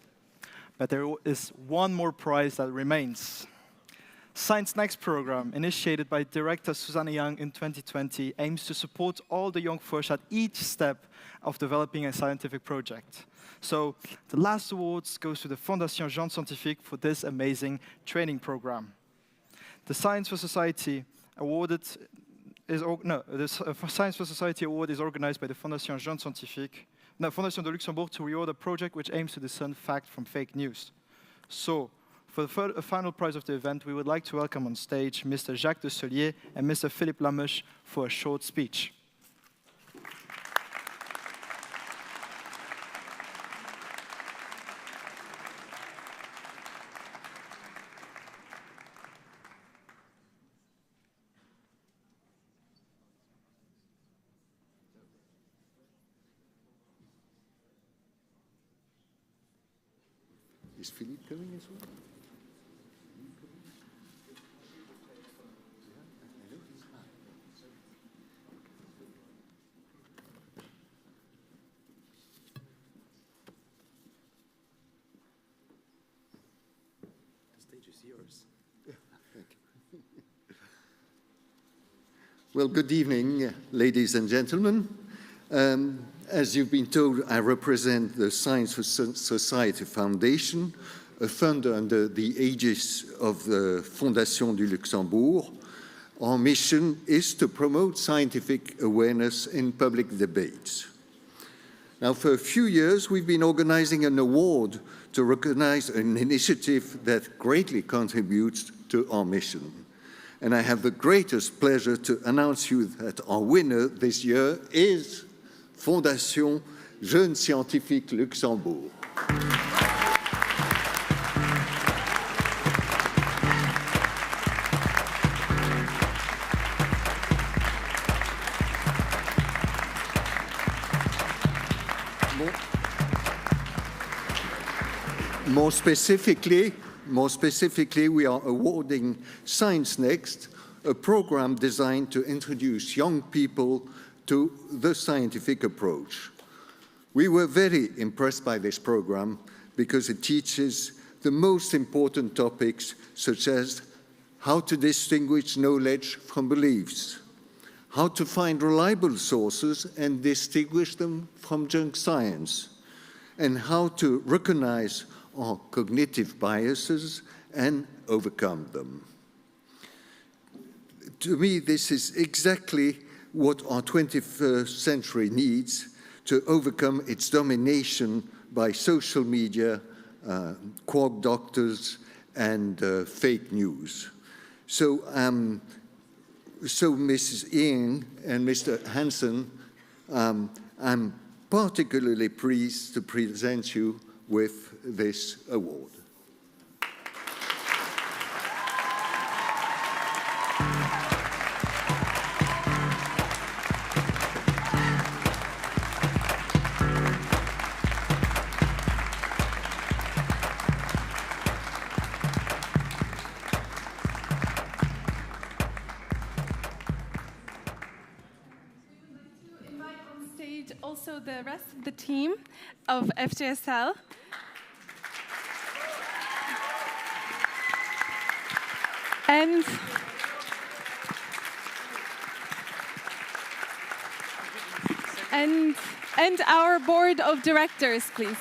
Speaker 1: but there is one more prize that remains. Science Next program, initiated by Director Susanne Young in 2020, aims to support all the Jonk Fuerscher at each step of developing a scientific project. So the last awards goes to the Fondation Jeunes Scientifique for this amazing training program. The Science for Society Award is organized by the Fondation Jeunes Scientifique, Fondation de Luxembourg, to reward a project which aims to discern fact from fake news. So, for the final prize of the event, we would like to welcome on stage Mr. Jacques de Solier and Mr. Philippe Lamouche for a short speech.
Speaker 4: Is Philippe coming as well? The stage is yours. Thank you. Well, good evening, ladies and gentlemen. As you've been told, I represent the Science for Society Foundation, a fund under the aegis of the Fondation du Luxembourg. Our mission is to promote scientific awareness in public debates. Now, for a few years, we've been organizing an award to recognize an initiative that greatly contributes to our mission. And I have the greatest pleasure to announce you that our winner this year is Fondation Jeunes Scientifique Luxembourg. More specifically, we are awarding Science Next, a program designed to introduce young people to the scientific approach. We were very impressed by this program because it teaches the most important topics, such as how to distinguish knowledge from beliefs, how to find reliable sources and distinguish them from junk science, and how to recognize our cognitive biases and overcome them. To me, this is exactly what our 21st century needs to overcome its domination by social media, quack doctors, and fake news. So Mrs. Ying and Mr. Hansen, I'm particularly pleased to present you with this award.
Speaker 3: Also the rest of the team of FJSL. And our board of directors, please.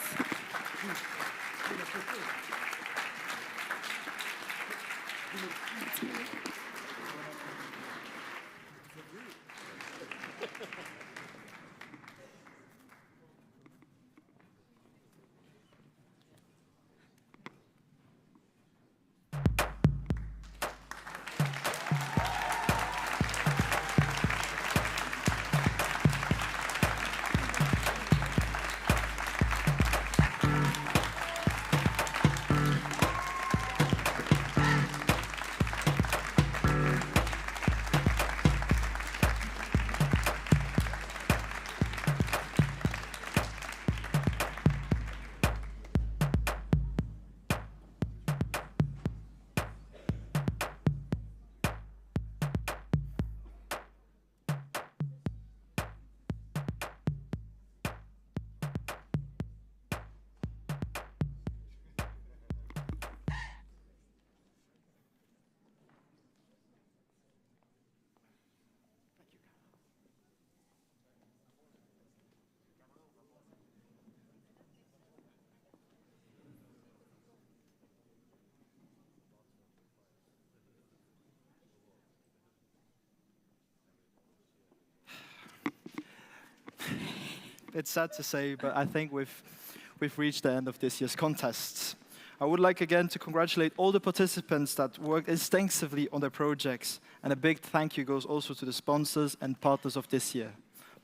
Speaker 1: it's sad to say, but I think we've reached the end of this year's contests. I would like again to congratulate all the participants that worked extensively on their projects, and a big thank you goes also to the sponsors and partners of this year.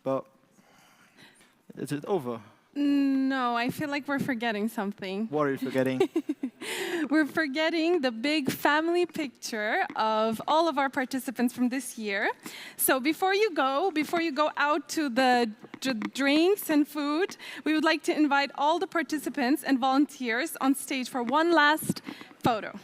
Speaker 1: But is it over?
Speaker 3: No, I feel like we're forgetting something.
Speaker 1: What are you forgetting?
Speaker 3: We're forgetting the big family picture of all of our participants from this year. So before you go out to the drinks and food, we would like to invite all the participants and volunteers on stage for one last photo.